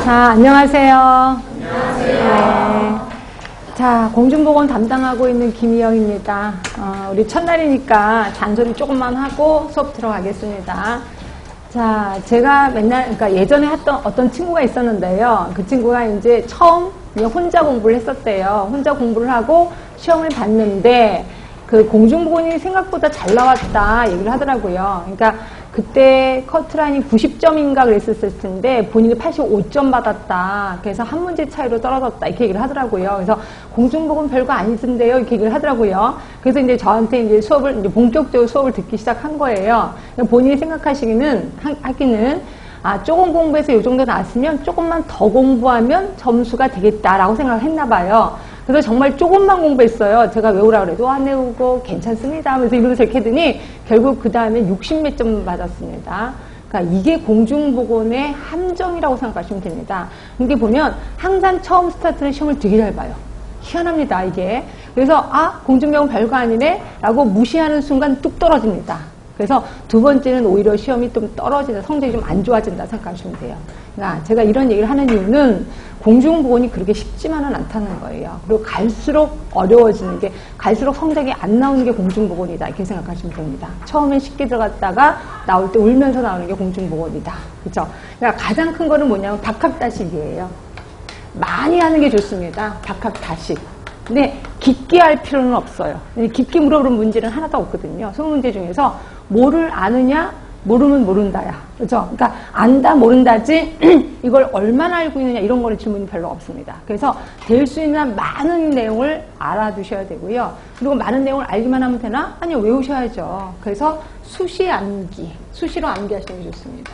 자, 안녕하세요. 안녕하세요. 네. 자, 공중보건 담당하고 있는 김희영입니다. 우리 첫날이니까 잔소리 조금만 하고 수업 들어가겠습니다. 자, 제가 맨날, 그러니까 예전에 했던 어떤 친구가 있었는데요. 그 친구가 이제 처음 혼자 공부를 했었대요. 혼자 공부를 하고 시험을 봤는데, 그 공중보건이 생각보다 잘 나왔다 얘기를 하더라고요. 그러니까 그때 커트라인이 90점인가 그랬었을 텐데 본인이 85점 받았다. 그래서 한 문제 차이로 떨어졌다. 이렇게 얘기를 하더라고요. 그래서 공중보건 별거 아니던데요. 이렇게 얘기를 하더라고요. 그래서 이제 저한테 이제 수업을, 이제 본격적으로 수업을 듣기 시작한 거예요. 본인이 생각하시기는, 하기는, 조금 공부해서 이 정도 나왔으면 조금만 더 공부하면 점수가 되겠다라고 생각을 했나 봐요. 그래서 정말 조금만 공부했어요. 제가 외우라고 그래도 안 외우고 괜찮습니다 하면서 이러고 저렇게 했더니 결국 그 다음에 60 몇 점 받았습니다. 그러니까 이게 공중보건의 함정이라고 생각하시면 됩니다. 이게 보면 항상 처음 스타트는 시험을 되게 잘 봐요. 희한합니다, 이게. 그래서 공중보건 별거 아니네 라고 무시하는 순간 뚝 떨어집니다. 그래서 두 번째는 오히려 시험이 좀 떨어진다, 성적이 좀 안 좋아진다 생각하시면 돼요. 그러니까 제가 이런 얘기를 하는 이유는 공중보건이 그렇게 쉽지만은 않다는 거예요. 그리고 갈수록 어려워지는 게, 갈수록 성적이 안 나오는 게 공중보건이다 이렇게 생각하시면 됩니다. 처음엔 쉽게 들어갔다가 나올 때 울면서 나오는 게 공중보건이다. 그렇죠? 그러니까 가장 큰 거는 뭐냐면 박학다식이에요. 많이 하는 게 좋습니다. 박학다식. 근데 깊게 할 필요는 없어요. 깊게 물어보는 문제는 하나도 없거든요. 20문제 중에서 뭐를 아느냐, 모르면 모른다야. 그죠? 그러니까 안다, 모른다지 이걸 얼마나 알고 있느냐 이런 거는 질문이 별로 없습니다. 그래서 될 수 있는 많은 내용을 알아두셔야 되고요. 그리고 많은 내용을 알기만 하면 되나? 아니요, 외우셔야죠. 그래서 수시 암기, 수시로 암기하시는 게 좋습니다.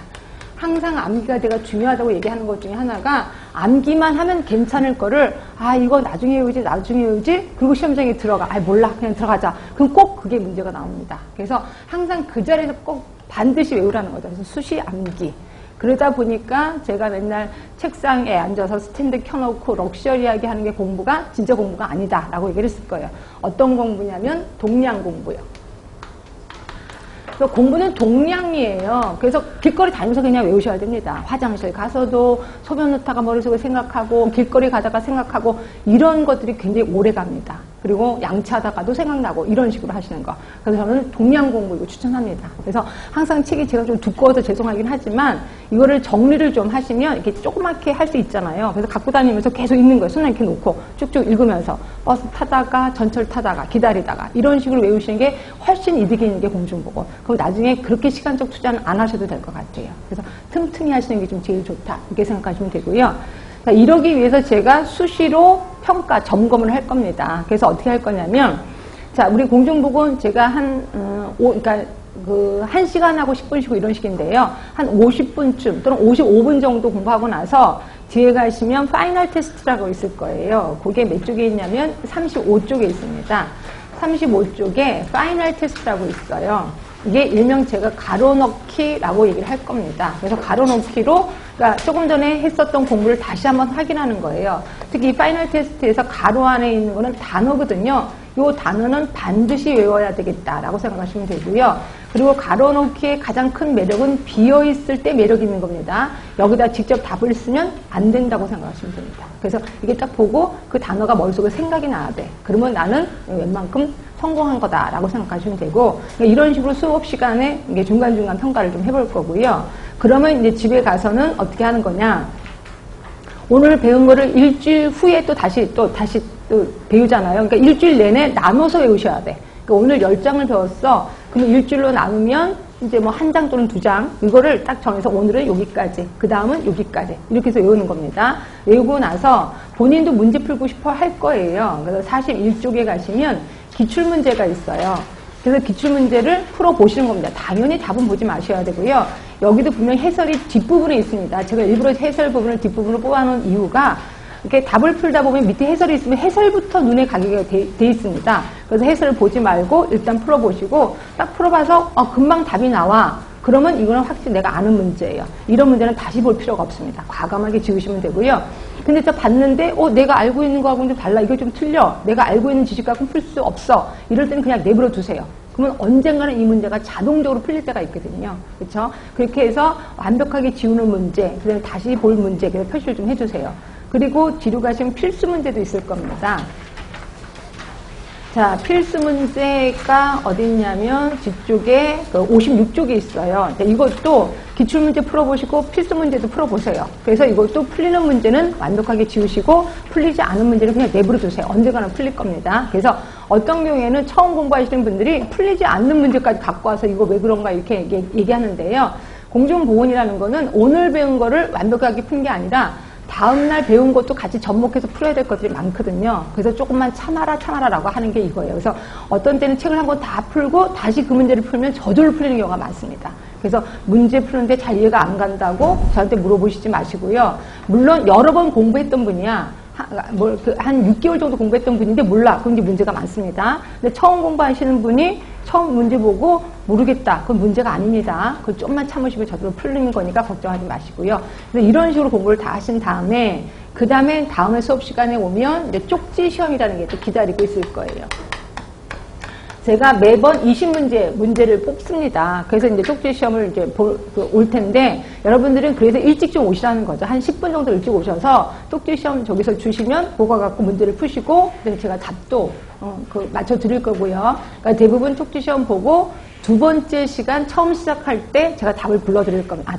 항상 암기가 제가 중요하다고 얘기하는 것 중에 하나가 암기만 하면 괜찮을 거를 이거 나중에 외우지 그리고 시험장에 들어가 몰라 그냥 들어가자 그럼 꼭 그게 문제가 나옵니다. 그래서 항상 그 자리에서 꼭 반드시 외우라는 거죠. 그래서 수시 암기. 그러다 보니까 제가 맨날 책상에 앉아서 스탠드 켜놓고 럭셔리하게 하는 게 공부가 진짜 공부가 아니다 라고 얘기를 했을 거예요. 어떤 공부냐면 동량 공부요. 그래서 공부는 동량이에요. 그래서 길거리 다니면서 그냥 외우셔야 됩니다. 화장실 가서도 소변 놓다가 머릿속에 생각하고 길거리 가다가 생각하고 이런 것들이 굉장히 오래 갑니다. 그리고 양치하다가도 생각나고 이런 식으로 하시는 거. 그래서 저는 동량 공부 이거 추천합니다. 그래서 항상 책이 제가 좀 두꺼워서 죄송하긴 하지만 이거를 정리를 좀 하시면 이렇게 조그맣게 할 수 있잖아요. 그래서 갖고 다니면서 계속 읽는 거예요. 손에 이렇게 놓고 쭉쭉 읽으면서 버스 타다가 전철 타다가 기다리다가 이런 식으로 외우시는 게 훨씬 이득이 있는 게 공중보건. 그럼 나중에 그렇게 시간적 투자는 안 하셔도 될 것 같아요. 그래서 틈틈이 하시는 게 좀 제일 좋다. 이렇게 생각하시면 되고요. 이러기 위해서 제가 수시로 평가, 점검을 할 겁니다. 그래서 어떻게 할 거냐면, 자, 우리 공중보건 제가 그러니까 1시간하고 10분 쉬고 이런 식인데요. 한 50분쯤 또는 55분 정도 공부하고 나서 뒤에 가시면 파이널 테스트라고 있을 거예요. 그게 몇 쪽에 있냐면 35쪽에 있습니다. 35쪽에 파이널 테스트라고 있어요. 이게 일명 제가 가로넣기라고 얘기를 할 겁니다. 그래서 가로넣기로 그러니까 조금 전에 했었던 공부를 다시 한번 확인하는 거예요. 특히 이 파이널 테스트에서 가로 안에 있는 거는 단어거든요. 이 단어는 반드시 외워야 되겠다라고 생각하시면 되고요. 그리고 가로넣기의 가장 큰 매력은 비어있을 때 매력이 있는 겁니다. 여기다 직접 답을 쓰면 안 된다고 생각하시면 됩니다. 그래서 이게 딱 보고 그 단어가 머릿속에 생각이 나야 돼. 그러면 나는 웬만큼 성공한 거다라고 생각하시면 되고 이런 식으로 수업 시간에 이게 중간중간 평가를 좀 해볼 거고요. 그러면 이제 집에 가서는 어떻게 하는 거냐? 오늘 배운 거를 일주일 후에 또 다시 배우잖아요. 그러니까 일주일 내내 나눠서 외우셔야 돼. 그러니까 오늘 10장을 배웠어. 그러면 일주일로 나누면 이제 뭐 1장 또는 2장 이거를 딱 정해서 오늘은 여기까지, 그 다음은 여기까지 이렇게 해서 외우는 겁니다. 외우고 나서 본인도 문제 풀고 싶어 할 거예요. 그래서 41쪽에 가시면 기출문제가 있어요. 그래서 기출문제를 풀어보시는 겁니다. 당연히 답은 보지 마셔야 되고요. 여기도 분명히 해설이 뒷부분에 있습니다. 제가 일부러 해설 부분을 뒷부분으로 뽑아놓은 이유가 이렇게 답을 풀다 보면 밑에 해설이 있으면 해설부터 눈에 가게 돼 있습니다. 그래서 해설을 보지 말고 일단 풀어보시고 딱 풀어봐서 금방 답이 나와. 그러면 이거는 확실히 내가 아는 문제예요. 이런 문제는 다시 볼 필요가 없습니다. 과감하게 지우시면 되고요. 근데 저 봤는데 내가 알고 있는 거하고는 좀 달라. 이거 좀 틀려. 내가 알고 있는 지식하고는 풀 수 없어. 이럴 때는 그냥 내버려 두세요. 그러면 언젠가는 이 문제가 자동적으로 풀릴 때가 있거든요. 그렇죠? 그렇게 해서 완벽하게 지우는 문제, 그다음에 다시 볼 문제, 그래서 표시를 좀 해주세요. 그리고 뒤로 가시면 필수 문제도 있을 겁니다. 자, 필수 문제가 어디 있냐면 뒤쪽에 56쪽에 있어요. 이것도 기출문제 풀어보시고 필수 문제도 풀어보세요. 그래서 이것도 풀리는 문제는 완벽하게 지우시고 풀리지 않은 문제는 그냥 내버려 두세요. 언젠가는 풀릴 겁니다. 그래서 어떤 경우에는 처음 공부하시는 분들이 풀리지 않는 문제까지 갖고 와서 이거 왜 그런가 이렇게 얘기하는데요. 공중보건이라는 거는 오늘 배운 거를 완벽하게 푼 게 아니라 다음날 배운 것도 같이 접목해서 풀어야 될 것들이 많거든요. 그래서 조금만 참아라라고 하는 게 이거예요. 그래서 어떤 때는 책을 한 권 다 풀고 다시 그 문제를 풀면 저절로 풀리는 경우가 많습니다. 그래서 문제 푸는데 잘 이해가 안 간다고 저한테 물어보시지 마시고요. 물론 여러 번 공부했던 분이야. 한 6개월 정도 공부했던 분인데 몰라. 그럼 이제 문제가 많습니다. 근데 처음 공부하시는 분이 처음 문제 보고 모르겠다. 그건 문제가 아닙니다. 그거 좀만 참으시면 저절로 풀리는 거니까 걱정하지 마시고요. 그래서 이런 식으로 공부를 다 하신 다음에 그 다음에 다음에 수업 시간에 오면 이제 쪽지 시험이라는 게 또 기다리고 있을 거예요. 제가 매번 20문제를 뽑습니다. 그래서 이제 쪽지 시험을 이제 올 텐데, 여러분들은 그래서 일찍 좀 오시라는 거죠. 한 10분 정도 일찍 오셔서 쪽지 시험 저기서 주시면 그거 갖고 문제를 푸시고, 그래서 제가 답도 맞춰 드릴 거고요. 그러니까 대부분 쪽지 시험 보고 두 번째 시간 처음 시작할 때 제가 답을 불러드릴 겁니다.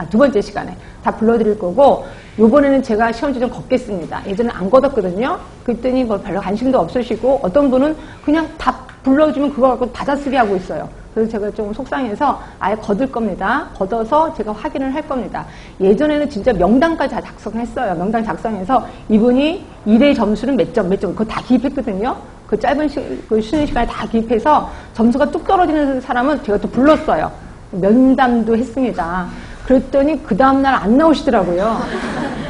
두 번째 시간에 답 불러드릴 거고, 요번에는 제가 시험지 좀 걷겠습니다. 예전에 안 걷었거든요. 그랬더니 뭐 별로 관심도 없으시고, 어떤 분은 그냥 답 불러주면 그거 갖고 받아쓰기 하고 있어요. 그래서 제가 좀 속상해서 아예 걷을 겁니다. 걷어서 제가 확인을 할 겁니다. 예전에는 진짜 명단까지 다 작성했어요. 명단 작성해서 이분이 1의 점수는 몇 점, 그거 다 기입했거든요. 그 짧은 쉬는 시간에 다 기입해서 점수가 뚝 떨어지는 사람은 제가 또 불렀어요. 면담도 했습니다. 그랬더니 그 다음날 안 나오시더라고요.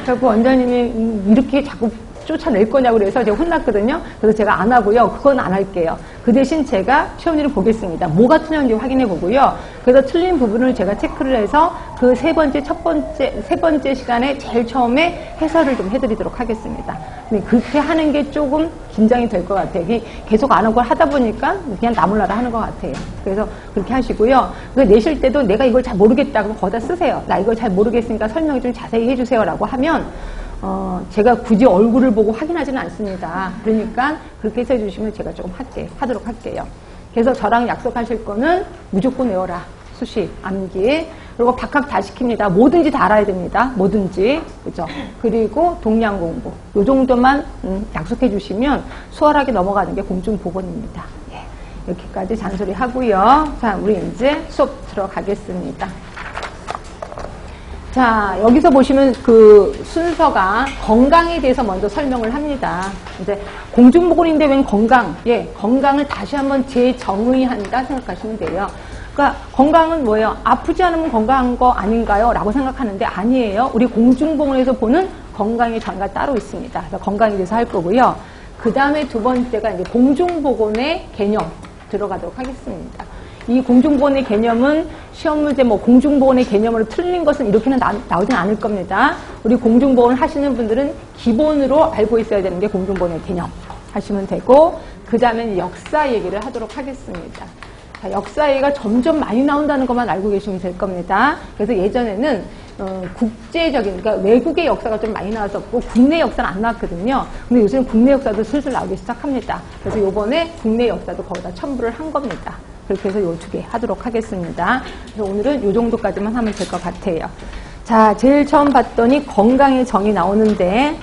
그래서 원장님이 이렇게 자꾸 쫓아낼 거냐고 그래서 제가 혼났거든요. 그래서 제가 안 하고요. 그건 안 할게요. 그 대신 제가 시험지를 보겠습니다. 뭐가 틀렸는지 확인해 보고요. 그래서 틀린 부분을 제가 체크를 해서 그 세 번째 시간에 제일 처음에 해설을 좀 해드리도록 하겠습니다. 근데 그렇게 하는 게 조금 긴장이 될 것 같아요. 계속 안 하고 하다 보니까 그냥 나몰라라 하는 것 같아요. 그래서 그렇게 하시고요. 내실 때도 내가 이걸 잘 모르겠다 그러면 거기다 쓰세요. 나 이걸 잘 모르겠으니까 설명 좀 자세히 해주세요 라고 하면 제가 굳이 얼굴을 보고 확인하지는 않습니다. 그러니까 그렇게 해서 해주시면 제가 조금 하도록 할게요. 그래서 저랑 약속하실 거는 무조건 외워라. 수시, 암기. 그리고 박학 다 시킵니다. 뭐든지 다 알아야 됩니다. 뭐든지. 그죠? 그리고 동량 공부. 요 정도만 약속해 주시면 수월하게 넘어가는 게 공중보건입니다. 예. 이렇게까지 잔소리 하고요. 자, 우리 이제 수업 들어가겠습니다. 자, 여기서 보시면 그 순서가 건강에 대해서 먼저 설명을 합니다. 이제 공중보건인데 웬 건강? 예, 건강을 다시 한번 재정의한다 생각하시면 돼요. 그러니까 건강은 뭐예요? 아프지 않으면 건강한 거 아닌가요? 라고 생각하는데 아니에요. 우리 공중보건에서 보는 건강의 정의가 따로 있습니다. 그래서 건강에 대해서 할 거고요. 그 다음에 두 번째가 이제 공중보건의 개념 들어가도록 하겠습니다. 이 공중보건의 개념은 시험 문제 공중보건의 개념으로 틀린 것은 이렇게는 나오진 않을 겁니다. 우리 공중보건 하시는 분들은 기본으로 알고 있어야 되는 게 공중보건의 개념 하시면 되고, 그 다음에 역사 얘기를 하도록 하겠습니다. 자, 역사 얘기가 점점 많이 나온다는 것만 알고 계시면 될 겁니다. 그래서 예전에는 국제적인, 그러니까 외국의 역사가 좀 많이 나왔었고 국내 역사는 안 나왔거든요. 근데 요새는 국내 역사도 슬슬 나오기 시작합니다. 그래서 요번에 국내 역사도 거기다 첨부를 한 겁니다. 그렇게 해서 요 두 개 하도록 하겠습니다. 그래서 오늘은 요 정도까지만 하면 될 것 같아요. 자, 제일 처음 봤더니 건강의 정의 나오는데,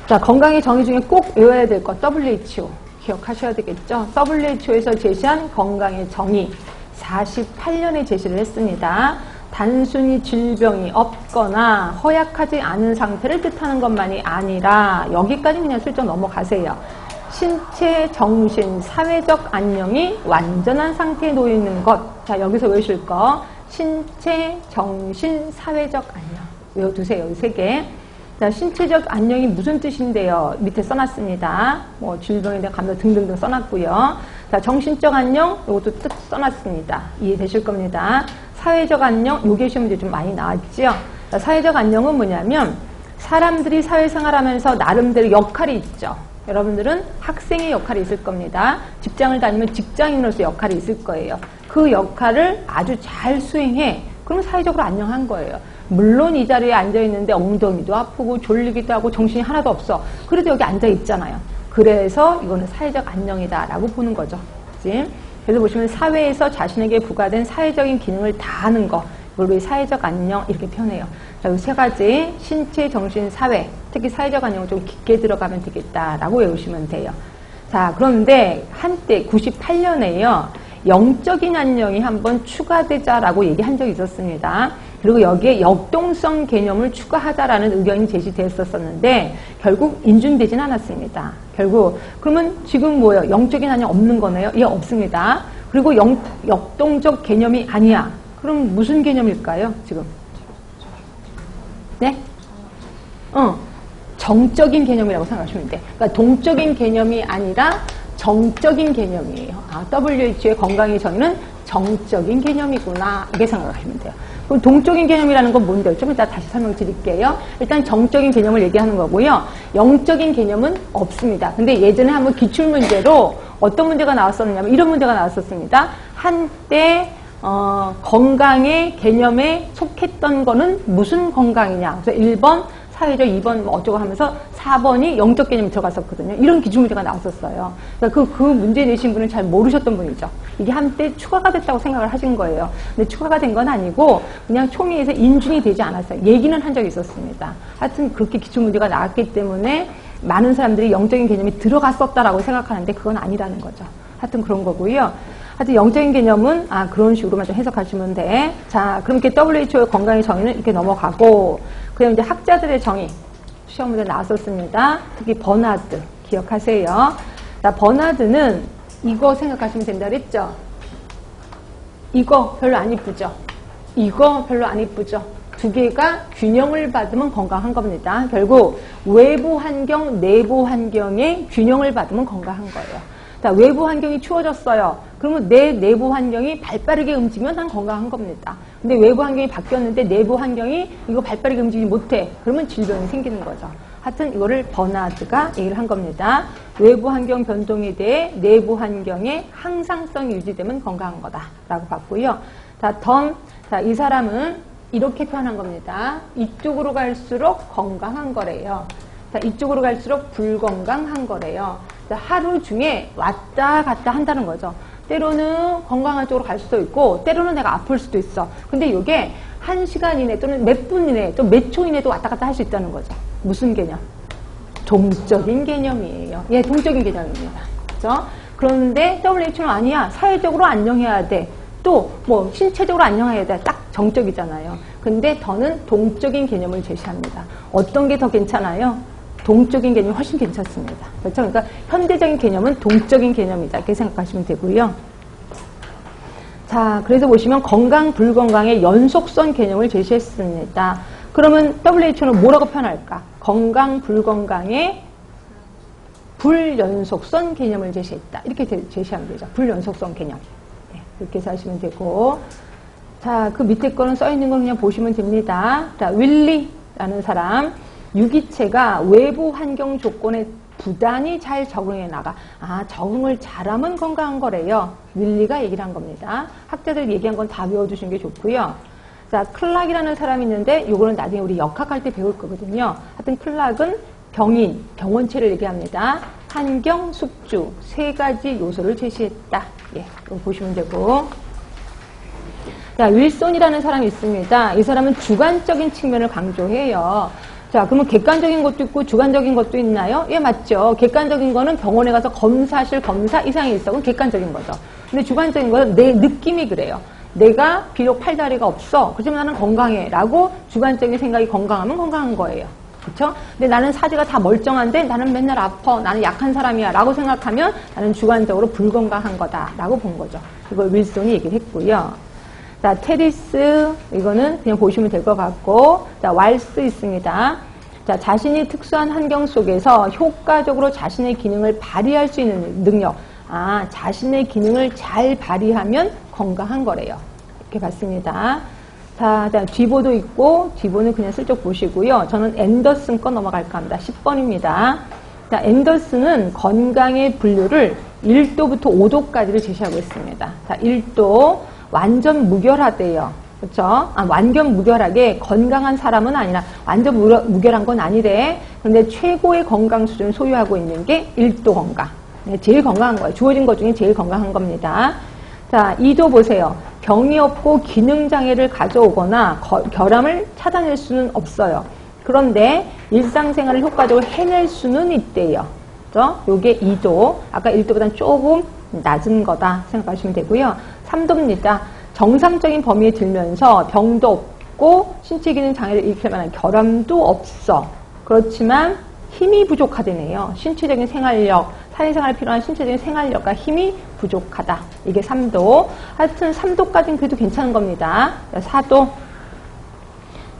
자, 건강의 정의 중에 꼭 외워야 될 것, WHO. 기억하셔야 되겠죠? WHO에서 제시한 건강의 정의 48년에 제시를 했습니다. 단순히 질병이 없거나 허약하지 않은 상태를 뜻하는 것만이 아니라, 여기까지 그냥 슬쩍 넘어가세요. 신체, 정신, 사회적 안녕이 완전한 상태에 놓여 있는 것. 자, 여기서 외우실 거. 신체, 정신, 사회적 안녕. 외워두세요. 이 세 개. 자, 신체적 안녕이 무슨 뜻인데요? 밑에 써놨습니다. 질병에 대한 감염 등등등 써놨고요. 자, 정신적 안녕, 이것도 뜻 써놨습니다. 이해되실 겁니다. 사회적 안녕, 요게 시험 문제 좀 많이 나왔죠? 자, 사회적 안녕은 뭐냐면, 사람들이 사회생활하면서 나름대로 역할이 있죠. 여러분들은 학생의 역할이 있을 겁니다. 직장을 다니면 직장인으로서 역할이 있을 거예요. 그 역할을 아주 잘 수행해. 그러면 사회적으로 안녕한 거예요. 물론 이 자리에 앉아있는데 엉덩이도 아프고 졸리기도 하고 정신이 하나도 없어. 그래도 여기 앉아있잖아요. 그래서 이거는 사회적 안녕이다 라고 보는 거죠. 그치? 그래서 보시면 사회에서 자신에게 부과된 사회적인 기능을 다하는 거, 이걸 우리 사회적 안녕 이렇게 표현해요. 자, 이 세 가지 신체, 정신, 사회, 특히 사회적 안녕을 좀 깊게 들어가면 되겠다라고 외우시면 돼요. 자, 그런데 한때 98년에요. 영적인 안녕이 한번 추가되자라고 얘기한 적이 있었습니다. 그리고 여기에 역동성 개념을 추가하자라는 의견이 제시됐었는데 결국 인준되진 않았습니다. 결국 그러면 지금 뭐예요? 영적인 안녕 없는 거네요? 예, 없습니다. 그리고 역동적 개념이 아니야. 그럼 무슨 개념일까요? 지금? 네? 정적인 개념이라고 생각하시면 돼. 그러니까 동적인 개념이 아니라 정적인 개념이에요. WHO의 건강의 정의는 정적인 개념이구나. 이렇게 생각하시면 돼요. 그럼 동적인 개념이라는 건 뭔데요? 좀 이따 다시 설명드릴게요. 일단 정적인 개념을 얘기하는 거고요. 영적인 개념은 없습니다. 근데 예전에 한번 기출문제로 어떤 문제가 나왔었냐면 이런 문제가 나왔었습니다. 한때 건강의 개념에 속했던 거는 무슨 건강이냐. 그래서 1번 사회적, 2번 뭐 어쩌고 하면서 4번이 영적 개념이 들어갔었거든요. 이런 기출문제가 나왔었어요. 그러니까 그 문제 내신 분은 잘 모르셨던 분이죠. 이게 한때 추가가 됐다고 생각을 하신 거예요. 근데 추가가 된 건 아니고 그냥 총회에서 인준이 되지 않았어요. 얘기는 한 적이 있었습니다. 하여튼 그렇게 기출문제가 나왔기 때문에 많은 사람들이 영적인 개념이 들어갔었다라고 생각하는데 그건 아니라는 거죠. 하여튼 그런 거고요. 하여튼 영적인 개념은 그런 식으로만 좀 해석하시면 돼. 자, 그럼 이렇게 WHO의 건강의 정의는 이렇게 넘어가고 그럼 이제 학자들의 정의 시험 문제 나왔었습니다. 특히 버나드 기억하세요. 자, 버나드는 이거 생각하시면 된다 그랬죠? 이거 별로 안 이쁘죠? 이거 별로 안 이쁘죠? 두 개가 균형을 받으면 건강한 겁니다. 결국 외부 환경, 내부 환경의 균형을 받으면 건강한 거예요. 자, 외부 환경이 추워졌어요. 그러면 내 내부 환경이 발빠르게 움직이면 난 건강한 겁니다. 근데 외부 환경이 바뀌었는데 내부 환경이 이거 발빠르게 움직이지 못해. 그러면 질병이 생기는 거죠. 하여튼 이거를 버나드가 얘기를 한 겁니다. 외부 환경 변동에 대해 내부 환경의 항상성이 유지되면 건강한 거다라고 봤고요. 자, 이 사람은 이렇게 표현한 겁니다. 이쪽으로 갈수록 건강한 거래요. 자, 이쪽으로 갈수록 불건강한 거래요. 자, 하루 중에 왔다 갔다 한다는 거죠. 때로는 건강한 쪽으로 갈 수도 있고 때로는 내가 아플 수도 있어. 근데 이게 1시간 이내 또는 몇 분 이내 또 몇 초 이내도 왔다 갔다 할 수 있다는 거죠. 무슨 개념? 동적인 개념이에요. 예, 동적인 개념입니다. 그렇죠? 그런데 WHO는 아니야. 사회적으로 안녕해야 돼. 또 뭐 신체적으로 안녕해야 돼. 딱 정적이잖아요. 근데 더는 동적인 개념을 제시합니다. 어떤 게 더 괜찮아요? 동적인 개념이 훨씬 괜찮습니다. 그렇죠? 그러니까 현대적인 개념은 동적인 개념이다. 이렇게 생각하시면 되고요. 자, 그래서 보시면 건강, 불건강의 연속성 개념을 제시했습니다. 그러면 WHO는 뭐라고 표현할까? 건강, 불건강의 불연속성 개념을 제시했다. 이렇게 제시하면 되죠. 불연속성 개념. 네, 그렇게 해서 하시면 되고. 자, 그 밑에 거는 써있는 거 그냥 보시면 됩니다. 자, 윌리라는 사람. 유기체가 외부 환경 조건에 부단히 잘 적응해 나가. 적응을 잘하면 건강한 거래요. 윌리가 얘기를 한 겁니다. 학자들 얘기한 건 다 외워두시는 게 좋고요. 자, 클락이라는 사람이 있는데 요거는 나중에 우리 역학할 때 배울 거거든요. 하여튼 클락은 병인, 병원체를 얘기합니다. 환경, 숙주 세 가지 요소를 제시했다. 예, 이거 보시면 되고. 자, 윌손이라는 사람이 있습니다. 이 사람은 주관적인 측면을 강조해요. 자, 그러면 객관적인 것도 있고 주관적인 것도 있나요? 예, 맞죠. 객관적인 거는 병원에 가서 검사실 검사 이상이 있어. 그건 객관적인 거죠. 근데 주관적인 거는 내 느낌이 그래요. 내가 비록 팔다리가 없어. 그렇지만 나는 건강해. 라고 주관적인 생각이 건강하면 건강한 거예요. 그렇죠? 근데 나는 사지가 다 멀쩡한데 나는 맨날 아파. 나는 약한 사람이야. 라고 생각하면 나는 주관적으로 불건강한 거다. 라고 본 거죠. 이걸 윌손이 얘기를 했고요. 자, 테리스, 이거는 그냥 보시면 될 것 같고, 자, 왈스 있습니다. 자, 자신이 특수한 환경 속에서 효과적으로 자신의 기능을 발휘할 수 있는 능력. 자신의 기능을 잘 발휘하면 건강한 거래요. 이렇게 봤습니다. 자, 뒤보도 있고, 뒤보는 그냥 슬쩍 보시고요. 저는 앤더슨 거 넘어갈까 합니다. 10번입니다. 자, 앤더슨은 건강의 분류를 1도부터 5도까지를 제시하고 있습니다. 자, 1도 완전 무결하대요. 그렇죠? 완전 무결하게 건강한 사람은 아니라 완전 무결한 건 아니래. 그런데 최고의 건강 수준을 소유하고 있는 게 1도 건강. 네, 제일 건강한 거예요. 주어진 것 중에 제일 건강한 겁니다. 자, 2도 보세요. 병이 없고 기능장애를 가져오거나 결함을 찾아낼 수는 없어요. 그런데 일상생활을 효과적으로 해낼 수는 있대요. 그죠? 요게 2도. 아까 1도보다는 조금 낮은 거다 생각하시면 되고요. 3도입니다. 정상적인 범위에 들면서 병도 없고 신체 기능 장애를 일으킬 만한 결함도 없어. 그렇지만 힘이 부족하다네요. 신체적인 생활력, 사회생활에 필요한 신체적인 생활력과 힘이 부족하다. 이게 3도. 하여튼 3도까지는 그래도 괜찮은 겁니다. 4도.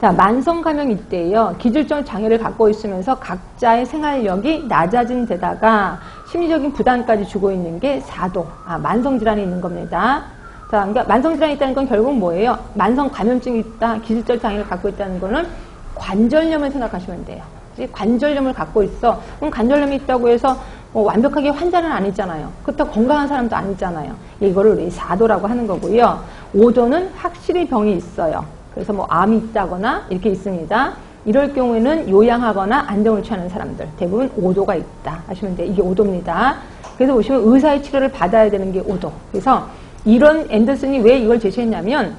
자, 만성감염이 있대요. 기질적 장애를 갖고 있으면서 각자의 생활력이 낮아진 데다가 심리적인 부담까지 주고 있는 게 4도. 만성질환이 있는 겁니다. 자, 그러니까 만성질환이 있다는 건 결국 뭐예요? 만성감염증이 있다, 기질적 장애를 갖고 있다는 거는 관절염을 생각하시면 돼요. 관절염을 갖고 있어. 그럼 관절염이 있다고 해서 완벽하게 환자는 아니잖아요. 그렇다고 건강한 사람도 아니잖아요. 이거를 우리 4도라고 하는 거고요. 5도는 확실히 병이 있어요. 그래서 암이 있다거나 이렇게 있습니다. 이럴 경우에는 요양하거나 안정을 취하는 사람들 대부분 5도가 있다 하시면 돼요. 이게 5도입니다. 그래서 보시면 의사의 치료를 받아야 되는 게 5도. 그래서 이런 앤더슨이 왜 이걸 제시했냐면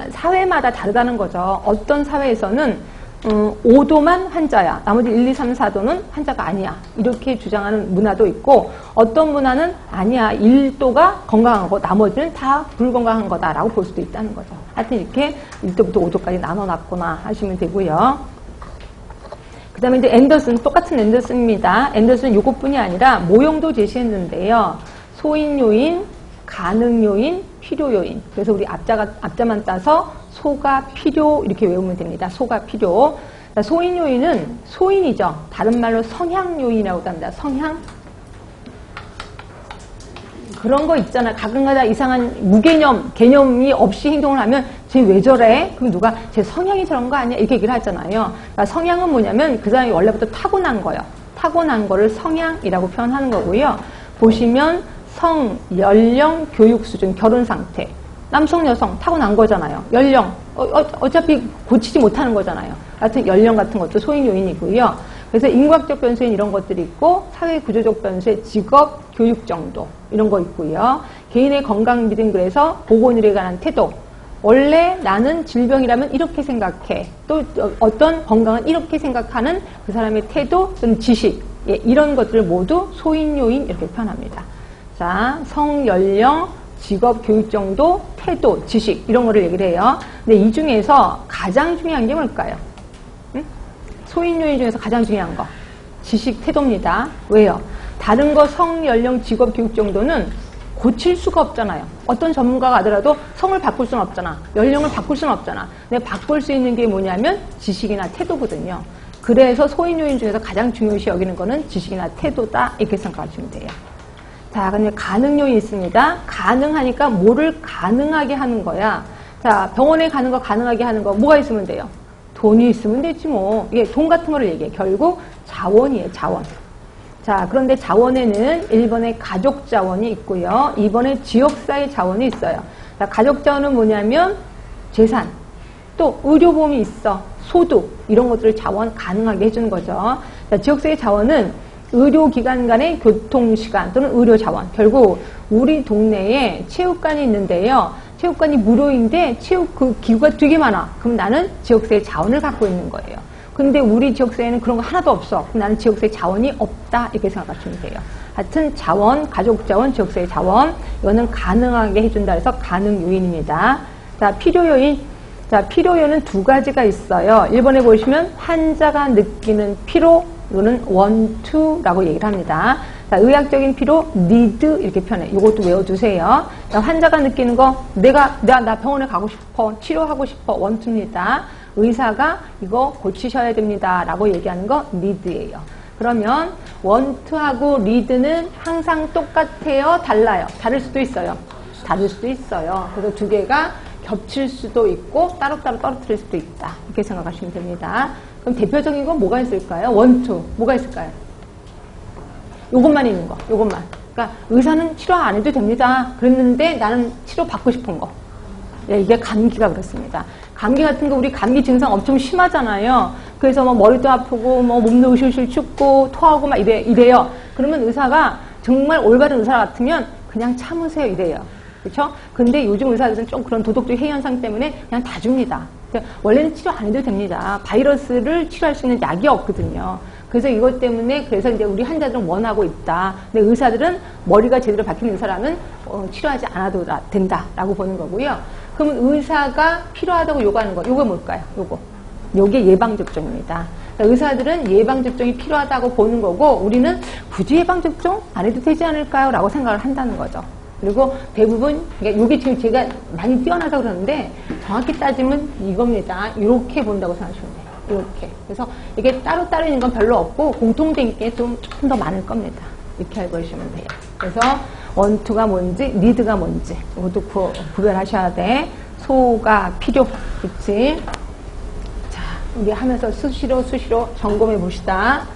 사회마다 다르다는 거죠. 어떤 사회에서는 5도만 환자야. 나머지 1, 2, 3, 4도는 환자가 아니야. 이렇게 주장하는 문화도 있고 어떤 문화는 아니야. 1도가 건강하고 나머지는 다 불건강한 거다라고 볼 수도 있다는 거죠. 하여튼 이렇게 1도부터 5도까지 나눠놨구나 하시면 되고요. 그 다음에 이제 앤더슨, 똑같은 앤더슨입니다. 앤더슨은 이것뿐이 아니라 모형도 제시했는데요. 소인 요인, 가능 요인, 필요 요인. 그래서 우리 앞자만 따서 소가 필요 이렇게 외우면 됩니다. 소가 필요. 소인 요인은 소인이죠. 다른 말로 성향 요인이라고 합니다. 성향. 그런 거 있잖아. 가끔가다 이상한 개념이 없이 행동을 하면 쟤 왜 저래? 그럼 누가 쟤 성향이 저런 거 아니야? 이렇게 얘기를 하잖아요. 그러니까 성향은 뭐냐면 그 사람이 원래부터 타고난 거예요. 타고난 거를 성향이라고 표현하는 거고요. 보시면 성, 연령, 교육 수준, 결혼 상태. 남성, 여성 타고난 거잖아요. 연령. 어차피 고치지 못하는 거잖아요. 하여튼 연령 같은 것도 소인 요인이고요. 그래서 인과학적 변수에는 이런 것들이 있고 사회 구조적 변수에 직업, 교육 정도 이런 거 있고요. 개인의 건강 및은 그래서 보건의료에 관한 태도. 원래 나는 질병이라면 이렇게 생각해. 또 어떤 건강은 이렇게 생각하는 그 사람의 태도 또는 지식. 예, 이런 것들을 모두 소인 요인 이렇게 표현합니다. 자, 성, 연령, 직업, 교육 정도, 태도, 지식 이런 거를 얘기를 해요. 근데 이 중에서 가장 중요한 게 뭘까요? 소인 요인 중에서 가장 중요한 거 지식, 태도입니다. 왜요? 다른 거 성, 연령, 직업, 교육 정도는 고칠 수가 없잖아요. 어떤 전문가가 하더라도 성을 바꿀 수는 없잖아. 연령을 바꿀 수는 없잖아. 근데 바꿀 수 있는 게 뭐냐면 지식이나 태도거든요. 그래서 소인 요인 중에서 가장 중요시 여기는 거는 지식이나 태도다 이렇게 생각하시면 돼요. 자, 근데 가능 요인이 있습니다. 가능하니까 뭐를 가능하게 하는 거야. 자, 병원에 가는 거 가능하게 하는 거 뭐가 있으면 돼요? 돈이 있으면 되지 뭐. 이게 돈 같은 거를 얘기해. 결국 자원이에요, 자원. 자, 그런데 자원에는 1번에 가족 자원이 있고요. 2번에 지역사회 자원이 있어요. 자, 가족 자원은 뭐냐면 재산, 또 의료보험이 있어, 소득 이런 것들을 자원 가능하게 해주는 거죠. 자, 지역사회 자원은 의료기관 간의 교통시간 또는 의료자원. 결국 우리 동네에 체육관이 있는데요. 체육관이 무료인데 그 기구가 되게 많아. 그럼 나는 지역사회 자원을 갖고 있는 거예요. 근데 우리 지역사회는 그런 거 하나도 없어. 그럼 나는 지역사회 자원이 없다. 이렇게 생각하시면 돼요. 하여튼 자원, 가족자원, 지역사회 자원 이거는 가능하게 해준다 해서 가능 요인입니다. 자, 필요 요인. 자, 필요 요인은 두 가지가 있어요. 1번에 보시면 환자가 느끼는 피로 이거는 want to라고 얘기를 합니다. 자, 의학적인 피로 need 이렇게 표현해. 이것도 외워두세요. 자, 환자가 느끼는 거 나 병원에 가고 싶어, 치료하고 싶어, want to입니다. 의사가 이거 고치셔야 됩니다 라고 얘기하는 거 need예요. 그러면 want하고 need는 항상 똑같아요, 달라요? 다를 수도 있어요. 다를 수도 있어요. 그래서 두 개가 겹칠 수도 있고 따로따로 떨어뜨릴 수도 있다. 이렇게 생각하시면 됩니다. 그럼 대표적인 건 뭐가 있을까요? want to. 뭐가 있을까요? 요것만 있는 거, 요것만. 그러니까 의사는 치료 안 해도 됩니다. 그랬는데 나는 치료 받고 싶은 거. 예, 이게 감기가 그렇습니다. 감기 같은 거 우리 감기 증상 엄청 심하잖아요. 그래서 뭐 머리도 아프고 뭐 몸도 으실으실 춥고 토하고 막 이래요. 그러면 의사가 정말 올바른 의사 같으면 그냥 참으세요 이래요. 그렇죠? 근데 요즘 의사들은 좀 그런 도덕적 해이 현상 때문에 그냥 다 줍니다. 원래는 치료 안 해도 됩니다. 바이러스를 치료할 수 있는 약이 없거든요. 그래서 이것 때문에 그래서 이제 우리 환자들은 원하고 있다. 근데 의사들은 머리가 제대로 박힌 의사라면 치료하지 않아도 된다라고 보는 거고요. 그러면 의사가 필요하다고 요구하는 거, 요거 뭘까요? 요게 예방접종입니다. 그러니까 의사들은 예방접종이 필요하다고 보는 거고 우리는 굳이 예방접종 안 해도 되지 않을까요? 라고 생각을 한다는 거죠. 그리고 대부분, 그러니까 이게 지금 제가 많이 뛰어나다고 그러는데 정확히 따지면 이겁니다. 이렇게 본다고 생각하시면 돼요. 이렇게. 그래서 이게 따로 있는 건 별로 없고 공통된 게 조금 더 많을 겁니다. 이렇게 알고 계시면 돼요. 그래서 원투가 뭔지, 니드가 뭔지 이것도 구별하셔야 돼. 소가 필요. 그치? 자, 우리 하면서 수시로 점검해 봅시다.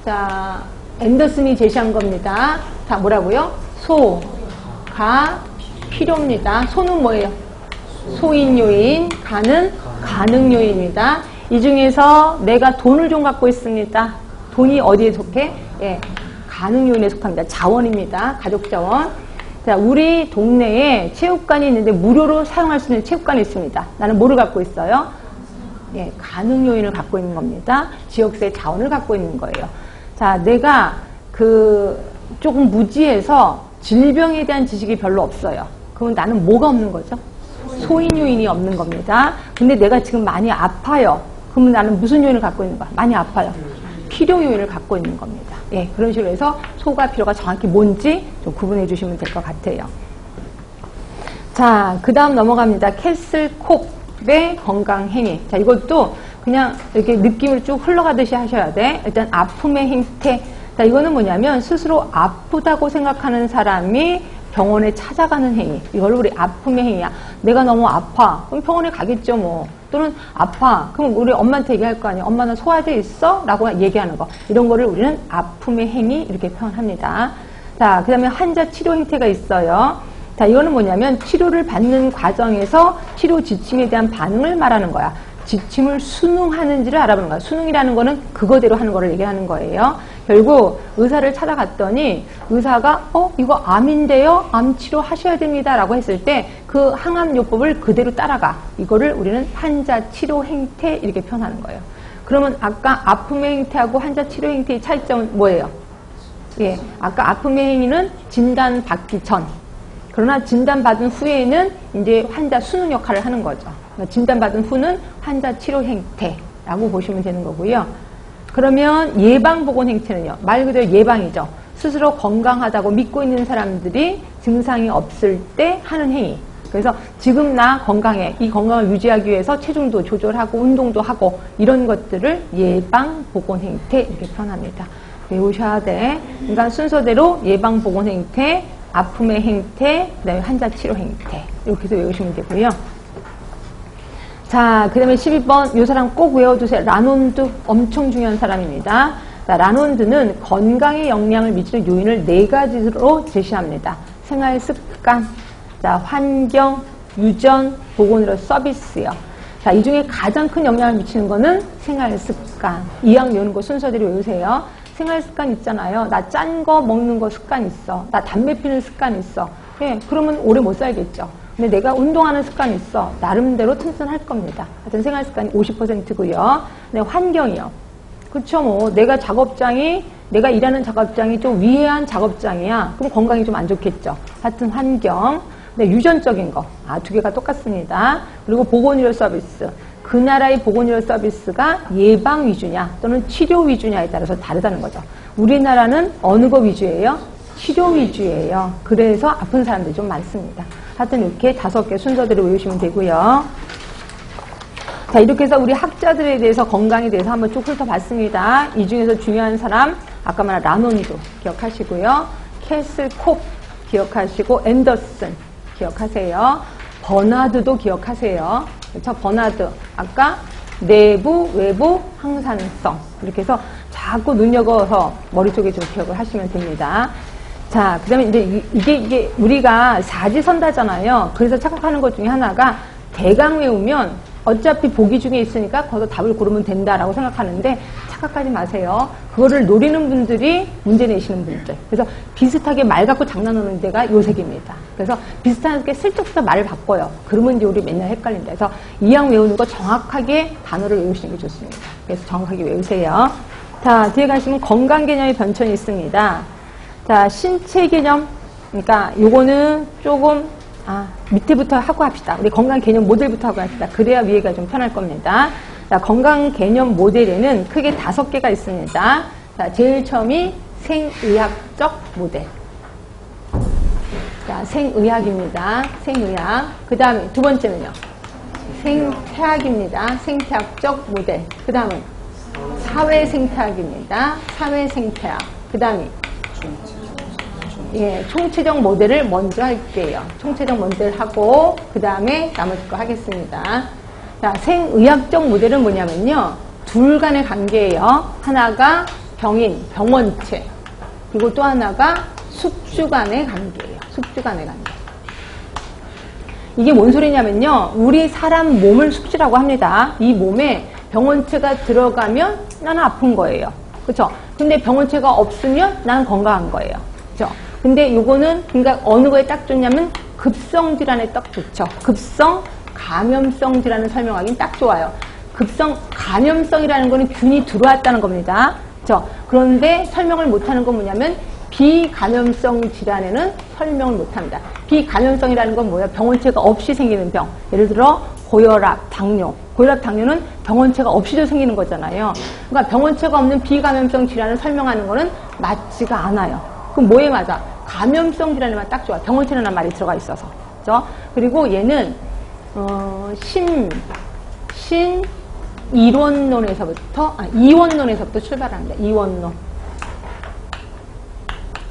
자, 앤더슨이 제시한 겁니다. 자, 뭐라고요? 소가 필요입니다. 소는 뭐예요? 소인 요인, 가는 가능 요인입니다. 이 중에서 내가 돈을 좀 갖고 있습니다. 돈이 어디에 속해? 예, 가능 요인에 속합니다. 자원입니다. 가족 자원. 자, 우리 동네에 체육관이 있는데 무료로 사용할 수 있는 체육관이 있습니다. 나는 뭐를 갖고 있어요? 예, 가능 요인을 갖고 있는 겁니다. 지역사회 자원을 갖고 있는 거예요. 자, 내가 조금 무지해서 질병에 대한 지식이 별로 없어요. 그럼 나는 뭐가 없는 거죠? 소인 요인이 없는 겁니다. 근데 내가 지금 많이 아파요. 그러면 나는 무슨 요인을 갖고 있는 거야? 많이 아파요. 필요 요인을 갖고 있는 겁니다. 예, 그런 식으로 해서 소가 필요가 정확히 뭔지 좀 구분해 주시면 될 것 같아요. 자, 그 다음 넘어갑니다. 캐슬 콥의 건강행위. 자, 이것도 그냥 이렇게 느낌을 쭉 흘러가듯이 하셔야 돼. 일단 아픔의 행태. 자, 이거는 뭐냐면 스스로 아프다고 생각하는 사람이 병원에 찾아가는 행위. 이걸 우리 아픔의 행위야. 내가 너무 아파. 그럼 병원에 가겠죠, 뭐. 또는 아파. 그럼 우리 엄마한테 얘기할 거 아니야. 엄마 는 소화제 있어? 라고 얘기하는 거. 이런 거를 우리는 아픔의 행위 이렇게 표현합니다. 자, 그 다음에 환자 치료 행태가 있어요. 자, 이거는 뭐냐면 치료를 받는 과정에서 치료 지침에 대한 반응을 말하는 거야. 지침을 순응하는지를 알아보는 거야. 순응이라는 거는 그거대로 하는 거를 얘기하는 거예요. 결국 의사를 찾아갔더니 의사가 이거 암인데요? 암 치료 하셔야 됩니다. 라고 했을 때 그 항암요법을 그대로 따라가. 이거를 우리는 환자 치료 행태 이렇게 표현하는 거예요. 그러면 아까 아픔의 행태하고 환자 치료 행태의 차이점은 뭐예요? 예, 아까 아픔의 행위는 진단받기 전. 그러나 진단받은 후에는 이제 환자 순응 역할을 하는 거죠. 진단받은 후는 환자 치료 행태라고 보시면 되는 거고요. 그러면 예방보건 행태는요. 말 그대로 예방이죠. 스스로 건강하다고 믿고 있는 사람들이 증상이 없을 때 하는 행위. 그래서 지금 나 건강해. 이 건강을 유지하기 위해서 체중도 조절하고 운동도 하고 이런 것들을 예방보건 행태 이렇게 표현합니다. 외우셔야 돼. 그러니까 순서대로 예방보건 행태, 아픔의 행태, 그 다음에 환자 치료 행태 이렇게 해서 외우시면 되고요. 자, 그 다음에 12번 이 사람 꼭 외워두세요. 라논드 엄청 중요한 사람입니다. 자, 라논드는 건강에 영향을 미치는 요인을 4가지로 제시합니다. 생활 습관, 자, 환경, 유전, 보건의료 서비스요. 자, 이 중에 가장 큰 영향을 미치는 거는 생활 습관. 이왕 외우는 거 순서대로 외우세요. 생활 습관 있잖아요. 나 짠 거 먹는 거 습관 있어. 나 담배 피는 습관 있어. 예, 그러면 오래 못 살겠죠. 근데 내가 운동하는 습관이 있어. 나름대로 튼튼할 겁니다. 하여튼 생활 습관이 50%고요. 네, 환경이요. 그쵸, 뭐. 내가 일하는 작업장이 좀 위해한 작업장이야. 그럼 건강이 좀 안 좋겠죠. 하여튼 환경. 네, 유전적인 거. 2개가 똑같습니다. 그리고 보건의료 서비스. 그 나라의 보건의료 서비스가 예방 위주냐 또는 치료 위주냐에 따라서 다르다는 거죠. 우리나라는 어느 거 위주예요? 치료 위주예요. 그래서 아픈 사람들이 좀 많습니다. 하여튼 이렇게 5개 순서대로 외우시면 되고요. 자, 이렇게 해서 우리 학자들에 대해서 건강에 대해서 한번 쭉 훑어봤습니다. 이 중에서 중요한 사람 아까 말한 라논드 기억하시고요. 캐슬 콥 기억하시고 앤더슨 기억하세요. 버나드도 기억하세요. 그렇죠? 버나드 아까 내부 외부 항산성 이렇게 해서 잘 자꾸 눈여겨서 머릿속에 좀 기억을 하시면 됩니다. 자, 그 다음에 이제 이게 우리가 사지선다잖아요. 그래서 착각하는 것 중에 하나가 대강 외우면 어차피 보기 중에 있으니까 거기서 답을 고르면 된다라고 생각하는데 착각하지 마세요. 그거를 노리는 분들이 문제 내시는 분들. 그래서 비슷하게 말 갖고 장난하는 데가 요색입니다. 그래서 비슷하게 슬쩍슬쩍 말을 바꿔요. 그러면 이제 우리 맨날 헷갈린다. 그래서 이왕 외우는 거 정확하게 단어를 외우시는 게 좋습니다. 그래서 정확하게 외우세요. 자, 뒤에 가시면 건강 개념의 변천이 있습니다. 자, 신체 개념. 그러니까 요거는 조금 밑에부터 하고 합시다. 우리 건강 개념 모델부터 하고 합시다. 그래야 위에가 좀 편할 겁니다. 자, 건강 개념 모델에는 크게 5개가 있습니다. 자, 제일 처음이 생의학적 모델. 자, 생의학입니다. 생의학. 그 다음에 두 번째는요. 생태학입니다. 생태학적 모델. 그 다음은 사회생태학입니다. 사회생태학. 그 다음이 총체적 모델을 먼저 할게요. 총체적 모델 하고 그 다음에 나머지 거 하겠습니다. 자, 생의학적 모델은 뭐냐면요. 둘 간의 관계예요. 하나가 병인, 병원체. 그리고 또 하나가 숙주 간의 관계예요. 숙주 간의 관계. 이게 뭔 소리냐면요. 우리 사람 몸을 숙주라고 합니다. 이 몸에 병원체가 들어가면 나는 아픈 거예요. 그렇죠? 근데 병원체가 없으면 나는 건강한 거예요. 그렇죠? 근데 요거는 그러니까 어느 거에 딱 좋냐면 급성 질환에 딱 좋죠. 급성 감염성 질환을 설명하기는 딱 좋아요. 급성 감염성이라는 거는 균이 들어왔다는 겁니다. 그렇죠? 그런데 설명을 못하는 건 뭐냐면 비감염성 질환에는 설명을 못합니다. 비감염성이라는 건 뭐예요? 병원체가 없이 생기는 병. 예를 들어 고혈압, 당뇨. 고혈압, 당뇨는 병원체가 없이도 생기는 거잖아요. 그러니까 병원체가 없는 비감염성 질환을 설명하는 거는 맞지가 않아요. 그럼 뭐에 맞아? 감염성 질환에만 딱 좋아. 병원체라는 말이 들어가 있어서. 그죠? 그리고 얘는 이원론에서부터 출발합니다. 이원론.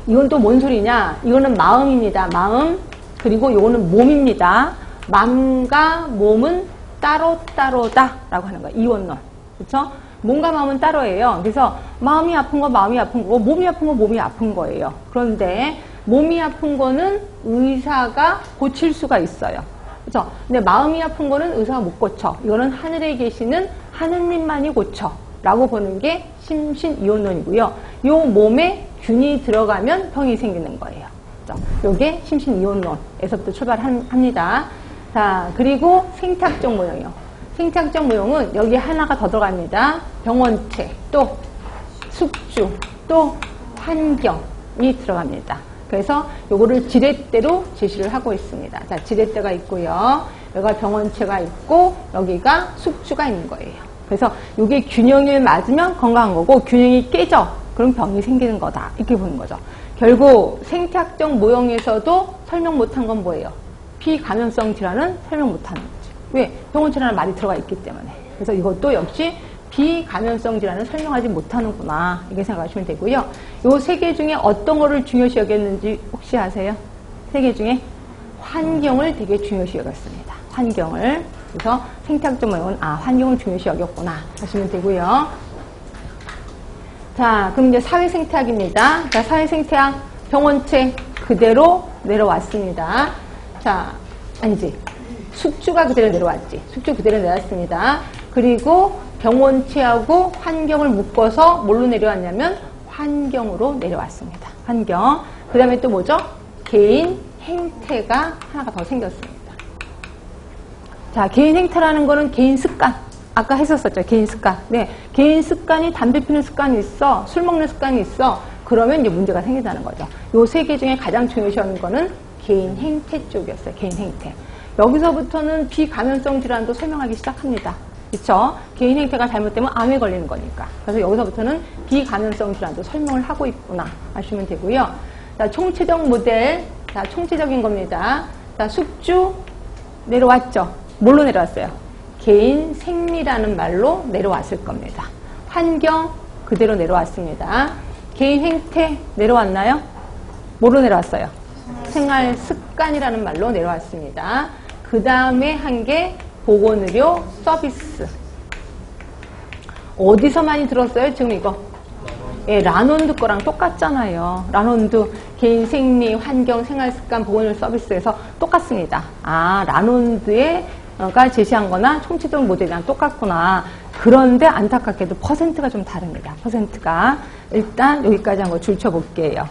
이건 또 뭔 소리냐? 이거는 마음입니다. 마음. 그리고 이거는 몸입니다. 마음과 몸은 따로따로다라고 하는 거예요. 이원론. 그렇죠? 몸과 마음은 따로예요. 그래서 마음이 아픈 거 마음이 아픈 거고 몸이 아픈 거 몸이 아픈 거예요. 그런데 몸이 아픈 거는 의사가 고칠 수가 있어요. 그렇죠? 근데 마음이 아픈 거는 의사가 못 고쳐. 이거는 하늘에 계시는 하느님만이 고쳐. 라고 보는 게 심신이원론이고요. 요 몸에 균이 들어가면 병이 생기는 거예요. 그렇죠? 요게 심신이원론에서부터 출발합니다. 자, 그리고 생태학적 모형이요. 생태학적 모형은 여기 하나가 더 들어갑니다. 병원체, 또 숙주, 또 환경이 들어갑니다. 그래서 요거를 지렛대로 제시를 하고 있습니다. 자, 지렛대가 있고요. 여기가 병원체가 있고 여기가 숙주가 있는 거예요. 그래서 이게 균형이 맞으면 건강한 거고 균형이 깨져. 그럼 병이 생기는 거다. 이렇게 보는 거죠. 결국 생태학적 모형에서도 설명 못한 건 뭐예요? 비감염성 질환은 설명 못하는 거죠. 왜? 병원체라는 말이 들어가 있기 때문에. 그래서 이것도 역시 비감염성 질환을 설명하지 못하는구나. 이렇게 생각하시면 되고요. 요 3개 중에 어떤 거를 중요시 여겼는지 혹시 아세요? 3개 중에 환경을 되게 중요시 여겼습니다. 환경을. 그래서 생태학적 모형은 환경을 중요시 여겼구나 하시면 되고요. 자, 그럼 이제 사회생태학입니다. 자, 사회생태학 병원체 그대로 내려왔습니다. 자, 아니지. 숙주가 그대로 내려왔지. 숙주 그대로 내려왔습니다. 그리고 병원체하고 환경을 묶어서 뭘로 내려왔냐면 환경으로 내려왔습니다. 환경. 그 다음에 또 뭐죠? 개인 행태가 하나가 더 생겼습니다. 자, 개인 행태라는 거는 개인 습관. 아까 했었었죠. 개인 습관. 네. 개인 습관이 담배 피는 습관이 있어. 술 먹는 습관이 있어. 그러면 이제 문제가 생긴다는 거죠. 요 3개 중에 가장 중요시 하는 거는 개인 행태 쪽이었어요. 개인 행태. 여기서부터는 비감염성 질환도 설명하기 시작합니다. 그렇죠? 개인 행태가 잘못되면 암에 걸리는 거니까. 그래서 여기서부터는 비감염성 질환도 설명을 하고 있구나 하시면 되고요. 자, 총체적 모델. 자, 총체적인 겁니다. 자, 숙주 내려왔죠. 뭘로 내려왔어요? 개인 생리라는 말로 내려왔을 겁니다. 환경 그대로 내려왔습니다. 개인 행태 내려왔나요? 뭐로 내려왔어요? 생활 습관이라는 말로 내려왔습니다. 그 다음에 한 게 보건의료 서비스. 어디서 많이 들었어요? 지금 이거? 예, 라논드 거랑 똑같잖아요. 라논드 개인 생리, 환경, 생활습관, 보건의료 서비스에서 똑같습니다. 아, 라논드가 제시한 거나 총체적 모델이랑 똑같구나. 그런데 안타깝게도 퍼센트가 좀 다릅니다. 퍼센트가. 일단 여기까지 한번 줄쳐볼게요.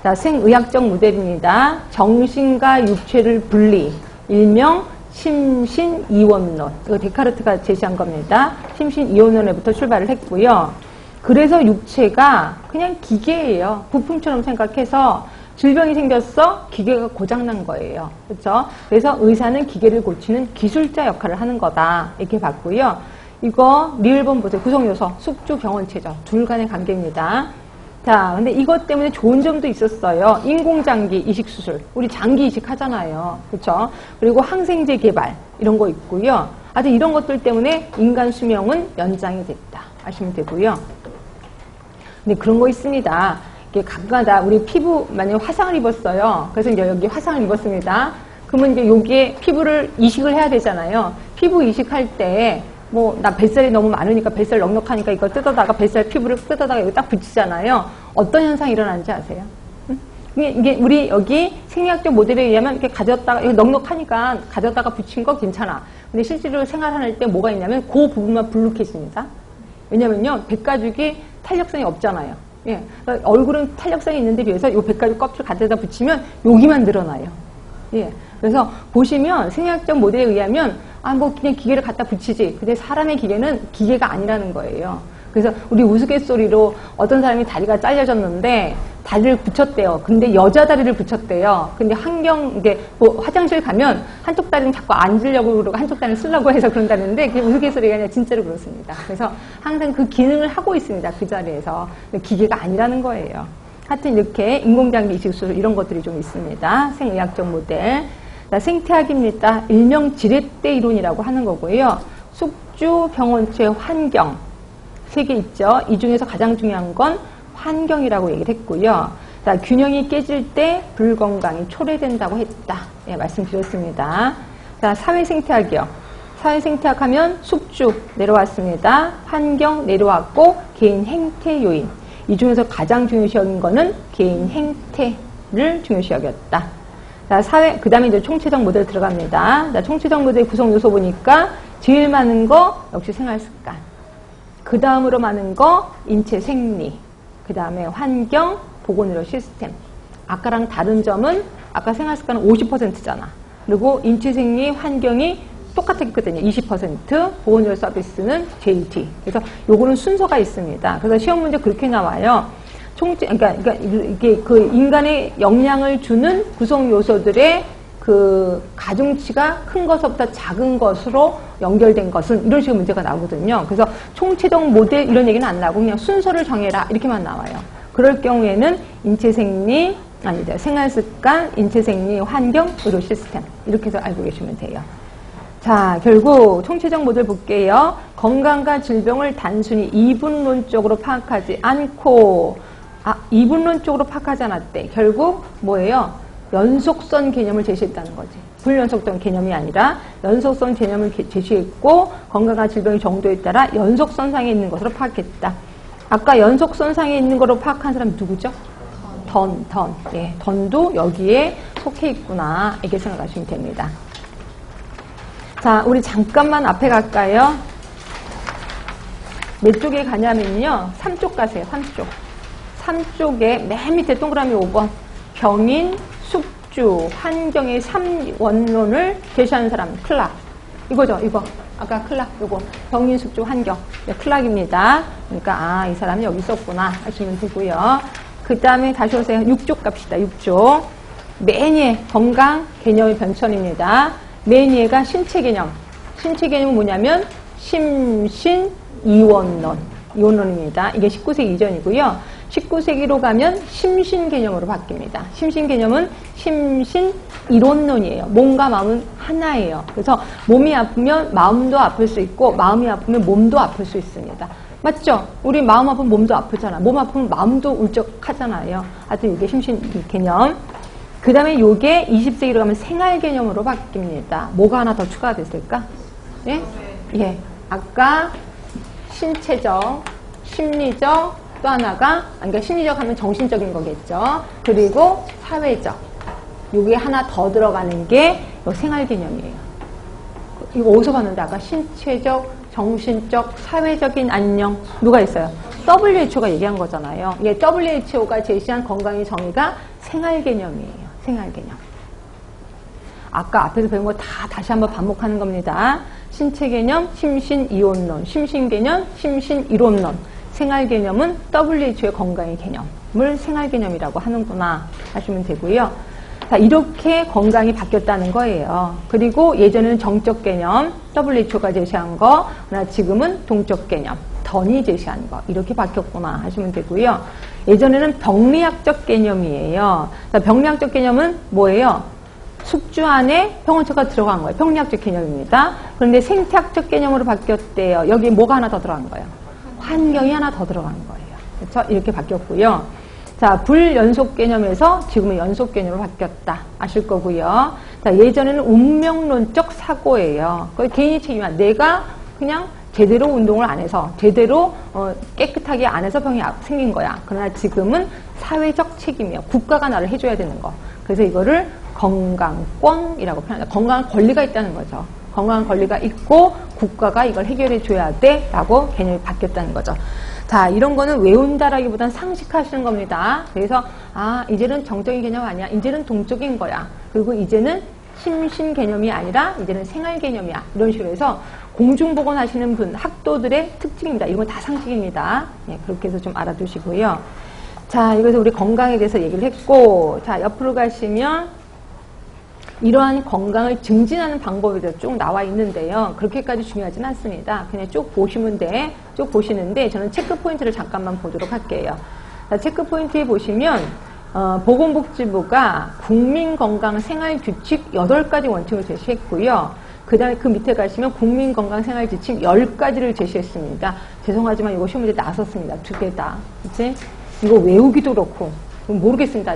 자, 생의학적 모델입니다. 정신과 육체를 분리, 일명 심신이원론. 이거 데카르트가 제시한 겁니다. 심신이원론에부터 출발을 했고요. 그래서 육체가 그냥 기계예요. 부품처럼 생각해서 질병이 생겼어? 기계가 고장난 거예요. 그렇죠? 그래서 의사는 기계를 고치는 기술자 역할을 하는 거다. 이렇게 봤고요. 이거 리을본 보세요. 구성요소, 숙주, 병원체죠. 둘 간의 관계입니다. 자, 근데 이것 때문에 좋은 점도 있었어요. 인공장기 이식수술. 우리 장기 이식 하잖아요. 그렇죠? 그리고 항생제 개발. 이런 거 있고요. 아주 이런 것들 때문에 인간 수명은 연장이 됐다. 아시면 되고요. 근데 그런 거 있습니다. 이게 각마다 우리 피부 만약에 화상을 입었어요. 그래서 이제 여기 화상을 입었습니다. 그러면 이제 여기에 피부를 이식을 해야 되잖아요. 피부 이식할 때 뭐 나 뱃살이 너무 많으니까 뱃살 넉넉하니까 이거 뜯어다가 뱃살 피부를 뜯어다가 여기 딱 붙이잖아요. 어떤 현상이 일어나는지 아세요? 응? 이게 우리 여기 생리학적 모델에 의하면 이렇게 가졌다가 이거 넉넉하니까 가졌다가 붙인 거 괜찮아. 근데 실제로 생활할 때 뭐가 있냐면 그 부분만 불룩해집니다. 왜냐면요 백가죽이 탄력성이 없잖아요. 예, 그러니까 얼굴은 탄력성이 있는데 비해서 이 백가죽 껍질 가져다 붙이면 여기만 늘어나요. 예, 그래서 보시면 생리학적 모델에 의하면 아, 뭐 그냥 기계를 갖다 붙이지. 근데 사람의 기계는 기계가 아니라는 거예요. 그래서 우리 우스갯소리로 어떤 사람이 다리가 잘려졌는데 다리를 붙였대요. 근데 여자 다리를 붙였대요. 근데 이게 뭐 화장실 가면 한쪽 다리는 자꾸 앉으려고 그러고 한쪽 다리를 쓰려고 해서 그런다는데 그게 우스갯소리가 아니라 진짜로 그렇습니다. 그래서 항상 그 기능을 하고 있습니다. 그 자리에서. 기계가 아니라는 거예요. 하여튼 이렇게 인공장기 이식수술 이런 것들이 좀 있습니다. 생의학적 모델. 자, 생태학입니다. 일명 지렛대 이론이라고 하는 거고요. 숙주, 병원체, 환경. 세 개 있죠. 이 중에서 가장 중요한 건 환경이라고 얘기를 했고요. 자, 균형이 깨질 때 불건강이 초래된다고 했다. 예, 말씀드렸습니다. 자, 사회생태학이요. 사회생태학 하면 숙주 내려왔습니다. 환경 내려왔고 개인 행태 요인. 이 중에서 가장 중요시 여긴 거는 개인 행태를 중요시 여겼다. 자, 그 다음에 이제 총체적 모델 들어갑니다. 자, 총체적 모델 구성 요소 보니까 제일 많은 거 역시 생활습관. 그 다음으로 많은 거 인체 생리. 그 다음에 환경, 보건의료 시스템. 아까랑 다른 점은 아까 생활습관은 50%잖아. 그리고 인체 생리, 환경이 똑같았거든요. 20%. 보건의료 서비스는 JD. 그래서 요거는 순서가 있습니다. 그래서 시험 문제 그렇게 나와요. 그러니까 이게 그 인간의 영향을 주는 구성 요소들의 그 가중치가 큰 것부터 작은 것으로 연결된 것은 이런 식의 문제가 나오거든요. 그래서 총체적 모델 이런 얘기는 안 나오고 그냥 순서를 정해라 이렇게만 나와요. 그럴 경우에는 인체생리, 아니다 생활습관, 인체생리, 환경, 의료 시스템 이렇게 해서 알고 계시면 돼요. 자, 결국 총체적 모델 볼게요. 건강과 질병을 단순히 이분론적으로 파악하지 않고 이분론적으로 파악하지 않았대. 결국 뭐예요? 연속선 개념을 제시했다는 거지. 불연속성 개념이 아니라 연속선 개념을 제시했고 건강과 질병의 정도에 따라 연속선상에 있는 것으로 파악했다. 아까 연속선상에 있는 것으로 파악한 사람 누구죠? 던. 예, 던도 여기에 속해 있구나. 이렇게 생각하시면 됩니다. 자, 우리 잠깐만 앞에 갈까요? 몇 쪽에 가냐면요. 3쪽 가세요. 3쪽. 3쪽에 맨 밑에 동그라미 5번. 병인, 숙주, 환경의 3원론을 제시하는 사람, 클락. 이거죠, 이거. 아까 클락, 요거. 병인, 숙주, 환경. 네, 클락입니다. 그러니까, 이 사람이 여기 있었구나. 하시면 되고요. 그 다음에 다시 오세요. 6쪽 갑시다, 6쪽. 맨 위에 건강 개념의 변천입니다. 맨 위에가 신체 개념. 신체 개념은 뭐냐면, 심신이원론. 이원론입니다. 이게 19세기 이전이고요. 19세기로 가면 심신 개념으로 바뀝니다. 심신 개념은 심신 이론론이에요. 몸과 마음은 하나예요. 그래서 몸이 아프면 마음도 아플 수 있고 마음이 아프면 몸도 아플 수 있습니다. 맞죠? 우리 마음 아프면 몸도 아프잖아. 몸 아프면 마음도 울적하잖아요. 하여튼 이게 심신 개념. 그 다음에 이게 20세기로 가면 생활 개념으로 바뀝니다. 뭐가 하나 더 추가가 됐을까? 예? 예. 아까 신체적, 심리적, 또 하나가, 그러니까 심리적 하면 정신적인 거겠죠. 그리고 사회적. 여기에 하나 더 들어가는 게 생활 개념이에요. 이거 어디서 봤는데 아까 신체적, 정신적, 사회적인 안녕 누가 있어요? WHO가 얘기한 거잖아요. 예, WHO가 제시한 건강의 정의가 생활 개념이에요. 생활 개념. 아까 앞에서 배운 거 다 다시 한번 반복하는 겁니다. 신체 개념, 심신 이론론, 심신 개념, 심신 이론론. 생활 개념은 WHO의 건강의 개념을 생활 개념이라고 하는구나 하시면 되고요. 자, 이렇게 건강이 바뀌었다는 거예요. 그리고 예전에는 정적 개념, WHO가 제시한 거, 그러나 지금은 동적 개념, 던이 제시한 거, 이렇게 바뀌었구나 하시면 되고요. 예전에는 병리학적 개념이에요. 자, 병리학적 개념은 뭐예요? 숙주 안에 병원처가 들어간 거예요. 병리학적 개념입니다. 그런데 생태학적 개념으로 바뀌었대요. 여기 뭐가 하나 더 들어간 거예요? 환경이 하나 더 들어간 거예요. 그렇죠? 이렇게 바뀌었고요. 자, 불연속 개념에서 지금은 연속 개념으로 바뀌었다. 아실 거고요. 자, 예전에는 운명론적 사고예요. 거의 개인이 책임이야. 내가 그냥 제대로 운동을 안 해서, 제대로 깨끗하게 안 해서 병이 생긴 거야. 그러나 지금은 사회적 책임이에요. 국가가 나를 해줘야 되는 거. 그래서 이거를 건강권이라고 표현합니다. 건강한 권리가 있다는 거죠. 건강한 권리가 있고 국가가 이걸 해결해 줘야 돼 라고 개념이 바뀌었다는 거죠. 자, 이런 거는 외운다라기보단 상식하시는 겁니다. 그래서 이제는 정적인 개념 아니야. 이제는 동적인 거야. 그리고 이제는 심신 개념이 아니라 이제는 생활 개념이야. 이런 식으로 해서 공중보건 하시는 분, 학도들의 특징입니다. 이건 다 상식입니다. 네, 그렇게 해서 좀 알아두시고요. 자, 여기서 우리 건강에 대해서 얘기를 했고, 자, 옆으로 가시면 이러한 건강을 증진하는 방법에 대해서 쭉 나와 있는데요. 그렇게까지 중요하진 않습니다. 그냥 쭉 보시면 돼. 쭉 보시는데 저는 체크 포인트를 잠깐만 보도록 할게요. 자, 체크 포인트에 보시면 보건복지부가 국민건강생활규칙 8가지 원칙을 제시했고요. 그 다음에 그 밑에 가시면 국민건강생활지침 10가지를 제시했습니다. 죄송하지만 이거 시험 문제 나섰습니다. 2개 다. 그치? 이거 외우기도 그렇고 모르겠습니다.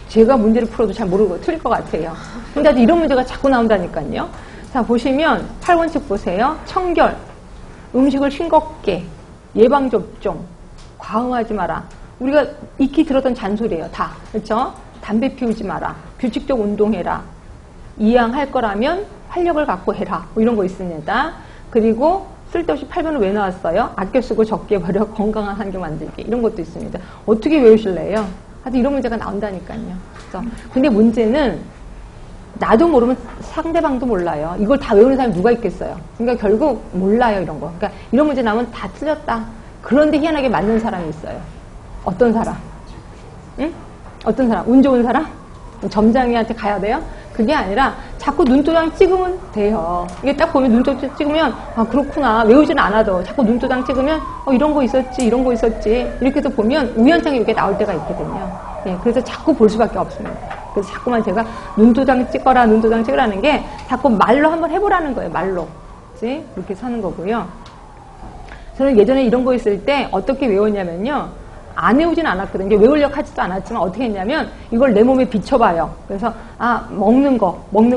제가 문제를 풀어도 잘 모르고 틀릴 것 같아요. 근데 이런 문제가 자꾸 나온다니까요. 자, 보시면 8원칙 보세요. 청결, 음식을 싱겁게, 예방접종, 과음하지 마라. 우리가 익히 들었던 잔소리예요. 다. 그렇죠? 담배 피우지 마라. 규칙적 운동해라. 이왕할 거라면 활력을 갖고 해라. 뭐 이런 거 있습니다. 그리고 쓸데없이 8번을 왜 나왔어요? 아껴 쓰고 적게 버려 건강한 환경 만들기. 이런 것도 있습니다. 어떻게 외우실래요? 하여튼 이런 문제가 나온다니까요. 그렇죠? 근데 문제는 나도 모르면 상대방도 몰라요. 이걸 다 외우는 사람이 누가 있겠어요? 그러니까 결국 몰라요, 이런 거. 그러니까 이런 문제 나오면 다 틀렸다. 그런데 희한하게 맞는 사람이 있어요. 어떤 사람? 응? 어떤 사람? 운 좋은 사람? 점장이한테 가야 돼요? 그게 아니라 자꾸 눈도장 찍으면 돼요. 이게 딱 보면 눈도장 찍으면 그렇구나. 외우지는 않아도 자꾸 눈도장 찍으면 이런 거 있었지, 이런 거 있었지. 이렇게 해서 보면 우연찮게 이게 나올 때가 있거든요. 예, 그래서 자꾸 볼 수밖에 없습니다. 그래서 자꾸만 제가 눈도장 찍어라, 눈도장 찍으라는 게 자꾸 말로 한번 해보라는 거예요. 말로. 그치? 그렇게 사는 거고요. 저는 예전에 이런 거 있을 때 어떻게 외웠냐면요. 안 외우진 않았거든요. 외우려고 하지도 않았지만 어떻게 했냐면 이걸 내 몸에 비춰봐요. 그래서 먹는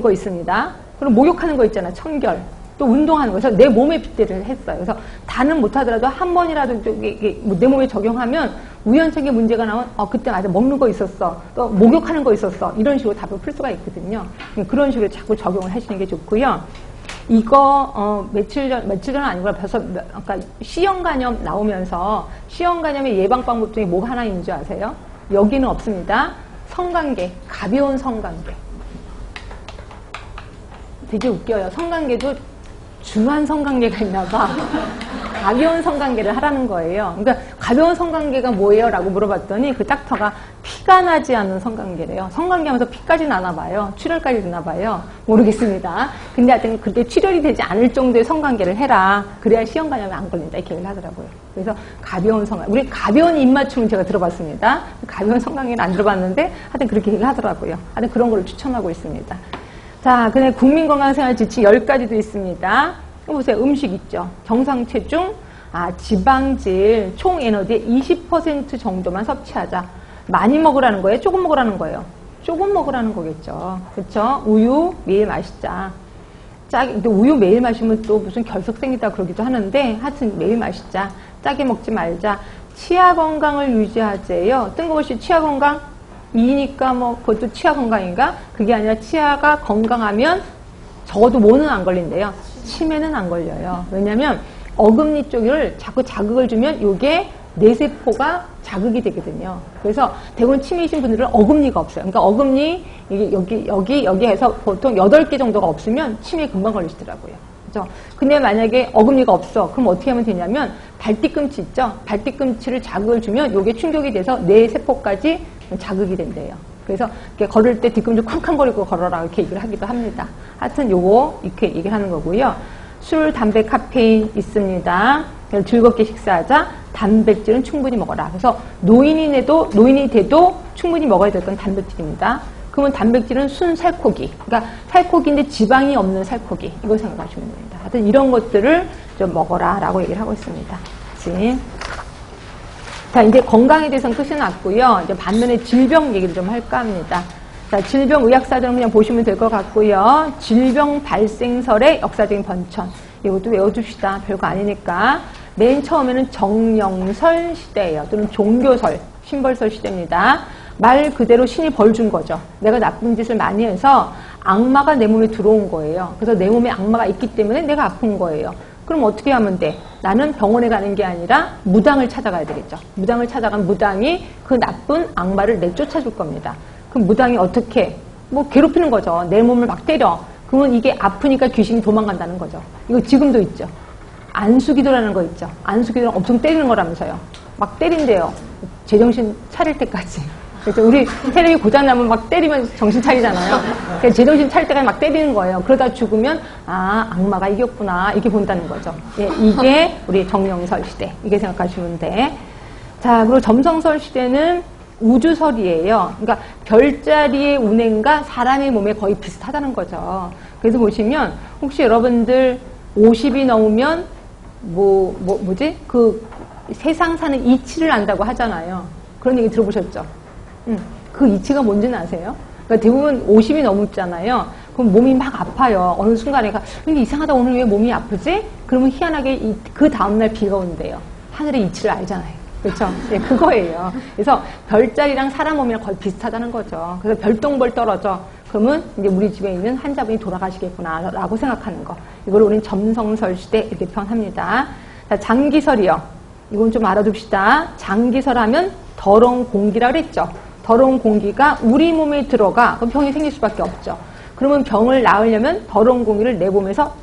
거 있습니다. 그리고 목욕하는 거 있잖아. 청결. 또 운동하는 거. 그래서 내 몸에 빗대를 했어요. 그래서 다는 못하더라도 한 번이라도 내 몸에 적용하면 우연찮게 문제가 나오면 그때 맞아 먹는 거 있었어. 또 목욕하는 거 있었어. 이런 식으로 답을 풀 수가 있거든요. 그런 식으로 자꾸 적용을 하시는 게 좋고요. 이거 며칠 전은 아니고 벌써 아까 C형 간염 나오면서 C형 간염의 예방 방법 중에 뭐가 하나 있는 줄 아세요? 여기는 없습니다. 성관계, 가벼운 성관계. 되게 웃겨요. 성관계도 중한 성관계가 있나 봐. 가벼운 성관계를 하라는 거예요. 그러니까 가벼운 성관계가 뭐예요? 라고 물어봤더니 그 닥터가 피가 나지 않는 성관계래요. 성관계 하면서 피까지 나나 봐요. 출혈까지 되나 봐요. 모르겠습니다. 근데 하여튼 그때 출혈이 되지 않을 정도의 성관계를 해라. 그래야 C형 간염이 안 걸린다. 이렇게 얘기를 하더라고요. 그래서 가벼운 성관계. 우리 가벼운 입맞춤은 제가 들어봤습니다. 가벼운 성관계는 안 들어봤는데 하여튼 그렇게 얘기를 하더라고요. 하여튼 그런 걸 추천하고 있습니다. 자, 그다음에 국민건강생활지침 10가지도 있습니다. 보세요. 음식 있죠. 정상체중, 지방질, 총 에너지의 20% 정도만 섭취하자. 많이 먹으라는 거예요? 조금 먹으라는 거예요? 조금 먹으라는 거겠죠. 그렇죠? 우유 매일 마시자. 근데 우유 매일 마시면 또 무슨 결석 생기다 그러기도 하는데 하여튼 매일 마시자. 짜게 먹지 말자. 치아 건강을 유지하재요. 뜬금없이 치아 건강? 이니까 뭐 그것도 치아 건강인가? 그게 아니라 치아가 건강하면 적어도 뭐는 안 걸린대요. 치매는 안 걸려요. 왜냐면 어금니 쪽을 자꾸 자극을 주면 이게 뇌세포가 자극이 되거든요. 그래서 대부분 치매이신 분들은 어금니가 없어요. 그러니까 어금니 여기 해서 보통 8개 정도가 없으면 치매에 금방 걸리시더라고요. 그죠? 근데 만약에 어금니가 없어. 그럼 어떻게 하면 되냐면 발뒤꿈치 있죠? 발뒤꿈치를 자극을 주면 이게 충격이 돼서 뇌세포까지 자극이 된대요. 그래서 이렇게 걸을 때 뒤꿈치 쾅쾅거리고 걸어라 이렇게 얘기를 하기도 합니다. 하여튼 요거 이렇게 얘기를 하는 거고요. 술, 담배, 카페인 있습니다. 즐겁게 식사하자. 단백질은 충분히 먹어라. 그래서 노인이 돼도 충분히 먹어야 될 건 단백질입니다. 그러면 단백질은 순살코기. 그러니까 살코기인데 지방이 없는 살코기. 이거 생각하시면 됩니다. 하여튼 이런 것들을 좀 먹어라 라고 얘기를 하고 있습니다. 그치? 자, 이제 건강에 대해서는 끝이 났고요. 이제 반면에 질병 얘기를 좀 할까 합니다. 자, 질병 의학사전은 그냥 보시면 될 것 같고요. 질병 발생설의 역사적인 번천. 이것도 외워둡시다. 별거 아니니까. 맨 처음에는 정령설 시대예요. 또는 종교설, 신벌설 시대입니다. 말 그대로 신이 벌 준 거죠. 내가 나쁜 짓을 많이 해서 악마가 내 몸에 들어온 거예요. 그래서 내 몸에 악마가 있기 때문에 내가 아픈 거예요. 그럼 어떻게 하면 돼? 나는 병원에 가는 게 아니라 무당을 찾아가야 되겠죠. 무당을 찾아간 무당이 그 나쁜 악마를 내쫓아 줄 겁니다. 그럼 무당이 어떻게? 뭐 괴롭히는 거죠. 내 몸을 막 때려. 그러면 이게 아프니까 귀신이 도망간다는 거죠. 이거 지금도 있죠. 안수기도라는 거 있죠. 안수기도는 엄청 때리는 거라면서요. 막 때린대요. 제정신 차릴 때까지. 그래서 우리 텔레비 고장나면 막 때리면 정신 차리잖아요. 그래서 제정신 차릴 때까지 막 때리는 거예요. 그러다 죽으면 아 악마가 이겼구나 이렇게 본다는 거죠. 예, 이게 우리 정령설 시대. 이게 생각하시면 돼. 자, 그리고 점성설 시대는 우주설이에요. 그러니까 별자리의 운행과 사람의 몸에 거의 비슷하다는 거죠. 그래서 보시면 혹시 여러분들 50이 넘으면 뭐지? 그 세상 사는 이치를 안다고 하잖아요. 그런 얘기 들어보셨죠? 그 이치가 뭔지는 아세요? 그러니까 대부분 50이 넘었잖아요. 그럼 몸이 막 아파요. 어느 순간에 근데 이상하다 오늘 왜 몸이 아프지? 그러면 희한하게 그 다음날 비가 온대요. 하늘의 이치를 알잖아요. 그렇죠? 네, 그거예요. 그래서 별자리랑 사람 몸이랑 거의 비슷하다는 거죠. 그래서 별똥별 떨어져. 그러면 이제 우리 집에 있는 환자분이 돌아가시겠구나 라고 생각하는 거. 이걸 우리는 점성설 시대 이렇게 표현합니다. 자, 장기설이요. 이건 좀 알아둡시다. 장기설 하면 더러운 공기라고 그랬죠. 더러운 공기가 우리 몸에 들어가. 그럼 병이 생길 수밖에 없죠. 그러면 병을 나으려면 더러운 공기를 내 몸에서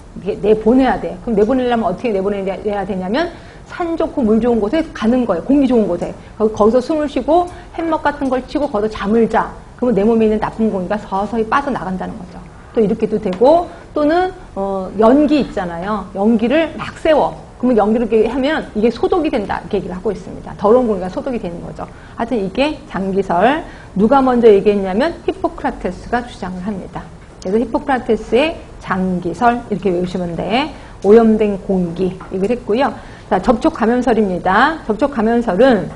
내보내야 돼. 그럼 내보내려면 어떻게 내보내야 되냐면 산 좋고 물 좋은 곳에 가는 거예요. 공기 좋은 곳에. 거기서 숨을 쉬고 햄먹 같은 걸 치고 거기서 잠을 자. 그러면 내 몸에 있는 나쁜 공기가 서서히 빠져나간다는 거죠. 또 이렇게도 되고 또는 연기 있잖아요. 연기를 막 세워. 그러면 연기를 이렇게 하면 이게 소독이 된다. 이렇게 얘기를 하고 있습니다. 더러운 공기가 소독이 되는 거죠. 하여튼 이게 장기설. 누가 먼저 얘기했냐면 히포크라테스가 주장을 합니다. 그래서 히포크라테스의 장기설 이렇게 외우시면 돼. 오염된 공기 이걸 했고요. 자, 접촉 감염설입니다. 접촉 감염설은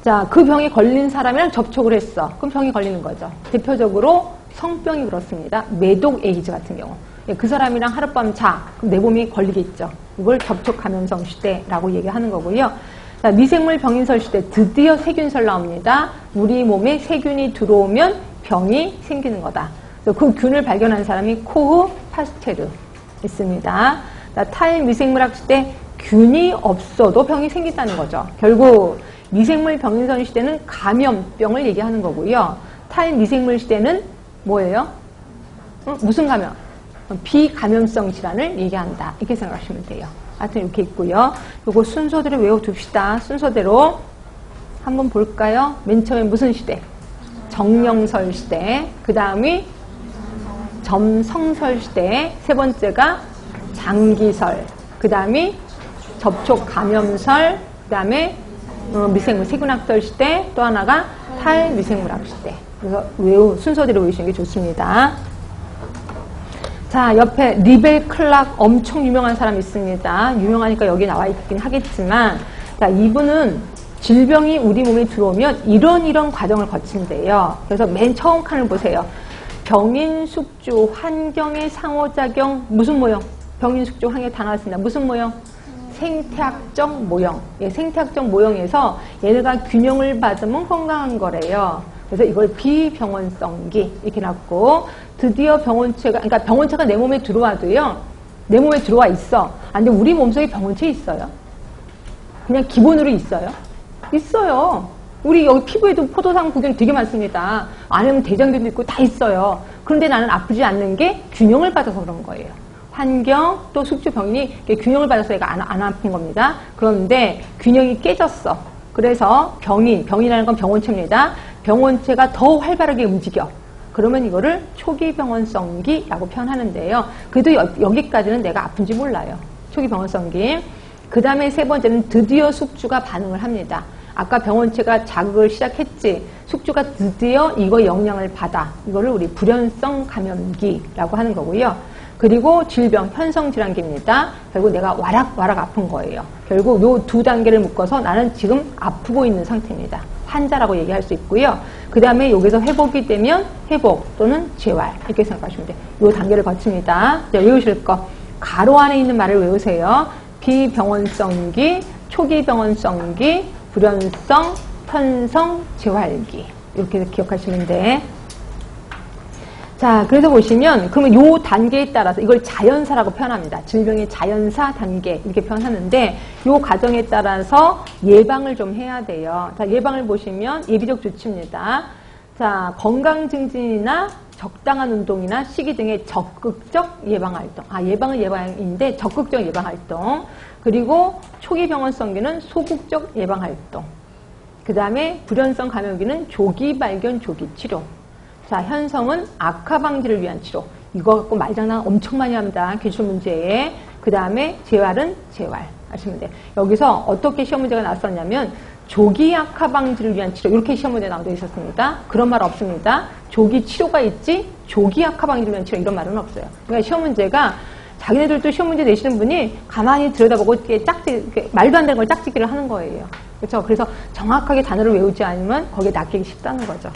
자, 그 병에 걸린 사람이랑 접촉을 했어. 그럼 병이 걸리는 거죠. 대표적으로 성병이 그렇습니다. 매독 에이즈 같은 경우. 그 사람이랑 하룻밤 자. 그럼 내 몸이 걸리겠죠. 이걸 접촉 감염성 시대라고 얘기하는 거고요. 자, 미생물 병인설 시대. 드디어 세균설 나옵니다. 우리 몸에 세균이 들어오면 병이 생기는 거다. 그 균을 발견한 사람이 코흐 파스테르 있습니다. 자, 탈미생물학 시대. 균이 없어도 병이 생긴다는 거죠. 결국 미생물 병인설 시대는 감염병을 얘기하는 거고요. 탈미생물 시대는 뭐예요? 무슨 감염? 비감염성 질환을 얘기한다. 이렇게 생각하시면 돼요. 하여튼 이렇게 있고요. 요거 순서대로 외워둡시다. 순서대로 한번 볼까요? 맨 처음에 무슨 시대? 정령설 시대. 그 다음이 점성설 시대. 세 번째가 장기설. 그 다음이 접촉 감염설. 그 다음에 미생물 세균학설 시대. 또 하나가 탈미생물학 시대. 그래서 순서대로 외우시는 게 좋습니다. 자, 옆에 리벨 클락 엄청 유명한 사람 있습니다. 유명하니까 여기 나와 있긴 하겠지만, 자, 이분은 질병이 우리 몸에 들어오면 이런 과정을 거친대요. 그래서 맨 처음 칸을 보세요. 병인, 숙주, 환경의 상호작용, 무슨 모형? 병인, 숙주, 환경 다 나왔습니다. 무슨 모형? 생태학적 모형. 예, 생태학적 모형에서 얘네가 균형을 받으면 건강한 거래요. 그래서 이걸 비병원성기 이렇게 놨고, 드디어 병원체가, 그러니까 병원체가 내 몸에 들어와도요, 내 몸에 들어와 있어. 근데 우리 몸속에 병원체 있어요? 그냥 기본으로 있어요? 있어요. 우리 여기 피부에도 포도당 구균 되게 많습니다. 안에는 대장균도 있고 다 있어요. 그런데 나는 아프지 않는 게 균형을 받아서 그런 거예요. 환경 또 숙주 병인이 균형을 받아서 얘가 안 아픈 겁니다. 그런데 균형이 깨졌어. 그래서 병이라는 건 병원체입니다. 병원체가 더 활발하게 움직여. 그러면 이거를 초기 병원성기라고 표현하는데요. 그래도 여기까지는 내가 아픈지 몰라요. 초기 병원성기. 그 다음에 세 번째는 드디어 숙주가 반응을 합니다. 아까 병원체가 자극을 시작했지. 숙주가 드디어 이거 영향을 받아. 이거를 우리 불연성 감염기라고 하는 거고요. 그리고 질병, 현성질환기입니다. 결국 내가 와락 아픈 거예요. 결국 요 두 단계를 묶어서 나는 지금 아프고 있는 상태입니다. 환자라고 얘기할 수 있고요. 그 다음에 여기서 회복이 되면 회복 또는 재활 이렇게 생각하시면 돼요. 요 단계를 거칩니다. 자, 외우실 거. 가로 안에 있는 말을 외우세요. 비병원성기, 초기 병원성기, 불연성, 현성, 재활기. 이렇게 기억하시면 돼. 자, 그래서 보시면, 그러면 요 단계에 따라서 이걸 자연사라고 표현합니다. 질병의 자연사 단계, 이렇게 표현하는데, 요 과정에 따라서 예방을 좀 해야 돼요. 자, 예방을 보시면 예비적 조치입니다. 자, 건강 증진이나 적당한 운동이나 식이 등의 적극적 예방활동. 예방은 예방인데 적극적 예방활동. 그리고 초기 병원성기는 소극적 예방활동. 그 다음에 불연성 감염기는 조기 발견, 조기 치료. 자, 현성은 악화 방지를 위한 치료. 이거 갖고 말장난 엄청 많이 합니다. 기출 문제에. 그 다음에 재활은 재활. 아시면 돼요. 여기서 어떻게 시험 문제가 나왔었냐면 조기 악화 방지를 위한 치료. 이렇게 시험 문제 나오고 있었습니다. 그런 말 없습니다. 조기 치료가 있지 조기 악화 방지를 위한 치료 이런 말은 없어요. 그러니까 시험 문제가 자기네들도 시험 문제 내시는 분이 가만히 들여다보고 이렇게 말도 안 되는 걸 짝짓기를 하는 거예요. 그렇죠? 그래서 정확하게 단어를 외우지 않으면 거기에 낚이기 쉽다는 거죠.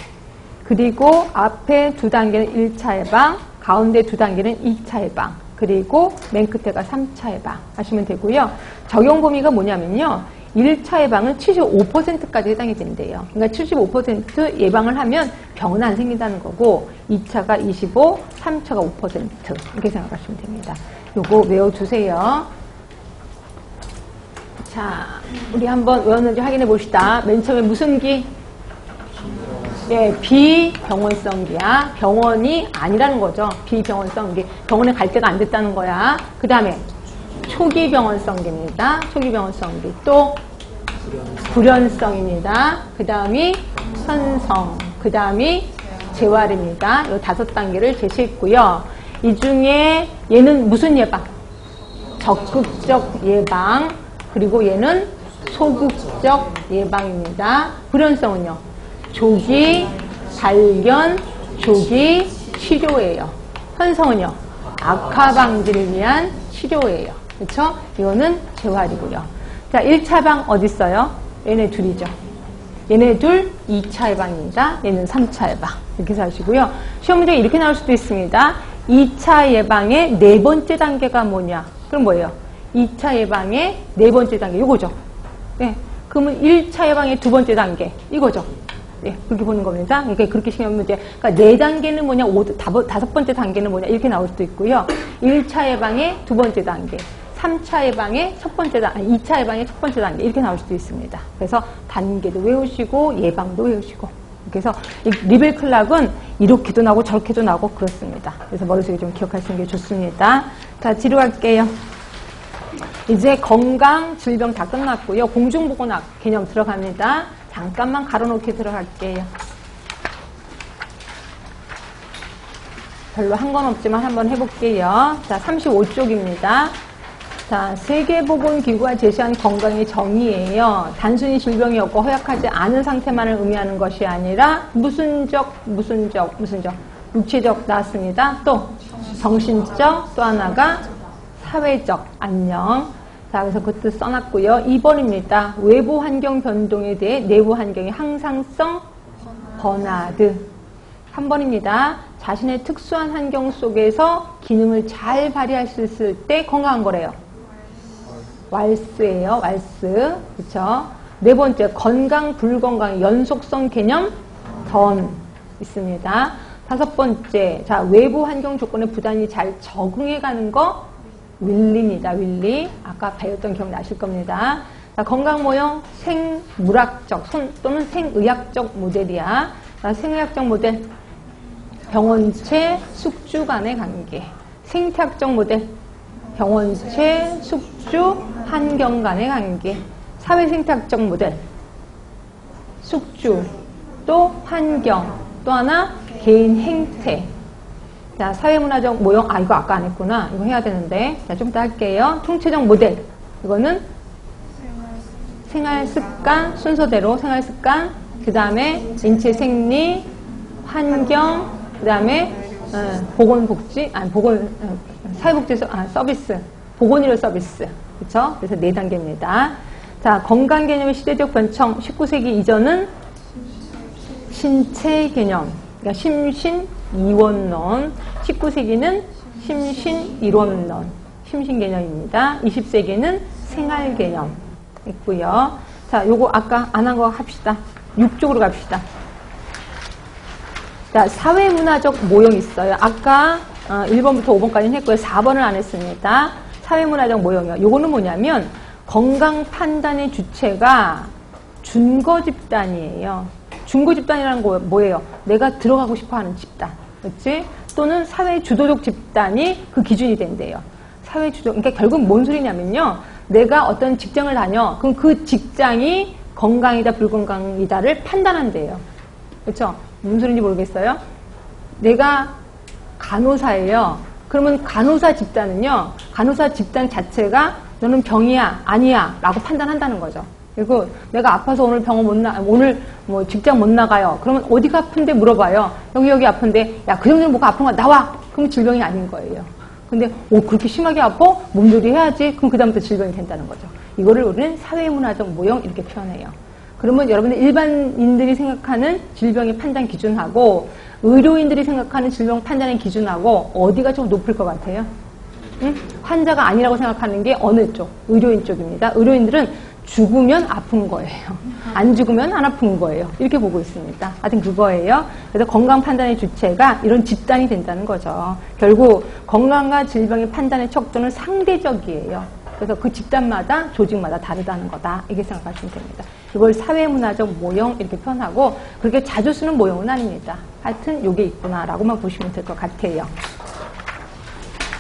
그리고 앞에 두 단계는 1차 예방, 가운데 두 단계는 2차 예방, 그리고 맨 끝에가 3차 예방 하시면 되고요. 적용 범위가 뭐냐면요. 1차 예방은 75%까지 해당이 된대요. 그러니까 75% 예방을 하면 병은 안 생긴다는 거고 2차가 25, 3차가 5% 이렇게 생각하시면 됩니다. 요거 외워두세요. 자, 우리 한번 외웠는지 확인해 봅시다. 맨 처음에 무슨 기? 예, 비병원성기야. 병원이 아니라는 거죠. 비병원성기. 병원에 갈 때가 안 됐다는 거야. 그 다음에 초기 병원성기입니다. 초기 병원성기. 또 불연성입니다. 그 다음이 현성. 그 다음이 재활입니다. 이 5단계를 제시했고요. 이 중에 얘는 무슨 예방? 적극적 예방. 그리고 얘는 소극적 예방입니다. 불연성은요? 조기 발견, 조기 치료예요. 현성은요? 악화 방지를 위한 치료예요. 그렇죠? 이거는 재활이고요. 자, 1차 예방 어디 있어요? 얘네 둘이죠. 얘네 둘 2차 예방입니다. 얘는 3차 예방. 이렇게 해서 하시고요. 시험 문제에 이렇게 나올 수도 있습니다. 2차 예방의 네 번째 단계가 뭐냐? 그럼 뭐예요? 2차 예방의 네 번째 단계. 이거죠. 네. 그러면 1차 예방의 두 번째 단계. 이거죠. 네, 그렇게 보는 겁니다. 그러니까 그렇게 시험 문제. 그러니까 네 단계는 뭐냐, 다섯 번째 단계는 뭐냐, 이렇게 나올 수도 있고요. 1차 예방의 두 번째 단계, 3차 예방의 첫 번째 단계, 2차 예방의 첫 번째 단계, 이렇게 나올 수도 있습니다. 그래서 단계도 외우시고, 예방도 외우시고. 그래서 리벨 클락은 이렇게도 나오고 저렇게도 나오고 그렇습니다. 그래서 머릿속에 좀 기억하시는 게 좋습니다. 자, 뒤로 갈게요. 이제 건강, 질병 다 끝났고요. 공중보건학 개념 들어갑니다. 잠깐만 가로놓기 들어갈게요. 별로 한 건 없지만 한번 해볼게요. 자, 35쪽입니다. 자, 세계보건기구가 제시한 건강의 정의예요. 단순히 질병이 없고 허약하지 않은 상태만을 의미하는 것이 아니라 무슨적, 육체적 나왔습니다. 또 정신적, 또 하나가 사회적 안녕. 자, 그래서 그 뜻 써놨고요. 2번입니다. 외부 환경 변동에 대해 내부 환경의 항상성 번화드. 3번입니다. 자신의 특수한 환경 속에서 기능을 잘 발휘할 수 있을 때 건강한 거래요. 왈스예요. 왈스. 그쵸? 네 번째, 건강, 불건강의 연속성 개념, 던 있습니다. 다섯 번째, 자, 외부 환경 조건에 부단히 잘 적응해가는 거, 윌리입니다. 윌리. 아까 배웠던 기억 나실 겁니다. 자, 건강 모형, 생물학적 또는 생의학적 모델이야. 자, 생의학적 모델, 병원체, 숙주 간의 관계. 생태학적 모델, 병원체, 숙주, 환경 간의 관계. 사회생태학적 모델, 숙주, 또 환경, 또 하나 개인 행태. 자, 사회문화적 모형, 이거 아까 안 했구나. 이거 해야 되는데. 자, 좀 더 할게요. 총체적 모델, 이거는 생활습관, 순서대로 생활습관, 그 다음에 인체 생리, 환경, 그 다음에 보건복지, 사회복지 서비스, 보건의료 서비스. 그쵸? 그래서 4단계입니다. 자, 건강 개념의 시대적 변청, 19세기 이전은 신체 개념, 그러니까 심신이원론, 19세기는 심신이론론, 심신개념입니다. 20세기는 생활개념 있고요. 자, 요거 아까 안 한 거 합시다. 6쪽으로 갑시다. 자, 사회문화적 모형 있어요. 아까 1번부터 5번까지는 했고요. 4번을 안 했습니다. 사회문화적 모형이요. 요거는 뭐냐면 건강 판단의 주체가 준거 집단이에요. 준거 집단이라는 거 뭐예요? 내가 들어가고 싶어하는 집단, 그렇지? 또는 사회 주도적 집단이 그 기준이 된대요. 사회 주도, 그러니까 결국 뭔 소리냐면요. 내가 어떤 직장을 다녀, 그럼 그 직장이 건강이다 불건강이다를 판단한대요. 그렇죠? 무슨 소리인지 모르겠어요? 내가 간호사예요. 그러면 간호사 집단은요, 간호사 집단 자체가 너는 병이야, 아니야 라고 판단한다는 거죠. 그리고 내가 아파서 오늘 병원 오늘 뭐 직장 못 나가요. 그러면 어디가 아픈데 물어봐요. 여기 아픈데, 야, 그 정도는 뭐가 아픈 거야, 나와! 그럼 질병이 아닌 거예요. 근데 그렇게 심하게 아파? 몸조리 해야지. 그럼 그 다음부터 질병이 된다는 거죠. 이거를 우리는 사회문화적 모형 이렇게 표현해요. 그러면 여러분들 일반인들이 생각하는 질병의 판단 기준하고 의료인들이 생각하는 질병 판단의 기준하고 어디가 좀 높을 것 같아요? 응? 환자가 아니라고 생각하는 게 어느 쪽? 의료인 쪽입니다. 의료인들은 죽으면 아픈 거예요. 안 죽으면 안 아픈 거예요. 이렇게 보고 있습니다. 하여튼 그거예요. 그래서 건강 판단의 주체가 이런 집단이 된다는 거죠. 결국 건강과 질병의 판단의 척도는 상대적이에요. 그래서 그 집단마다 조직마다 다르다는 거다. 이렇게 생각하시면 됩니다. 이걸 사회문화적 모형 이렇게 표현하고 그렇게 자주 쓰는 모형은 아닙니다. 하여튼 요게 있구나라고만 보시면 될 것 같아요.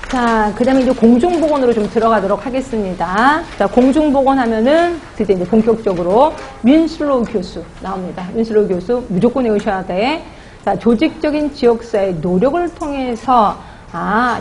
자, 그 다음에 이제 공중보건으로 좀 들어가도록 하겠습니다. 자, 공중보건 하면은 드디어 이제 본격적으로 윈슬로우 교수 나옵니다. 윈슬로우 교수 무조건 외우셔야 돼. 자, 조직적인 지역사회 노력을 통해서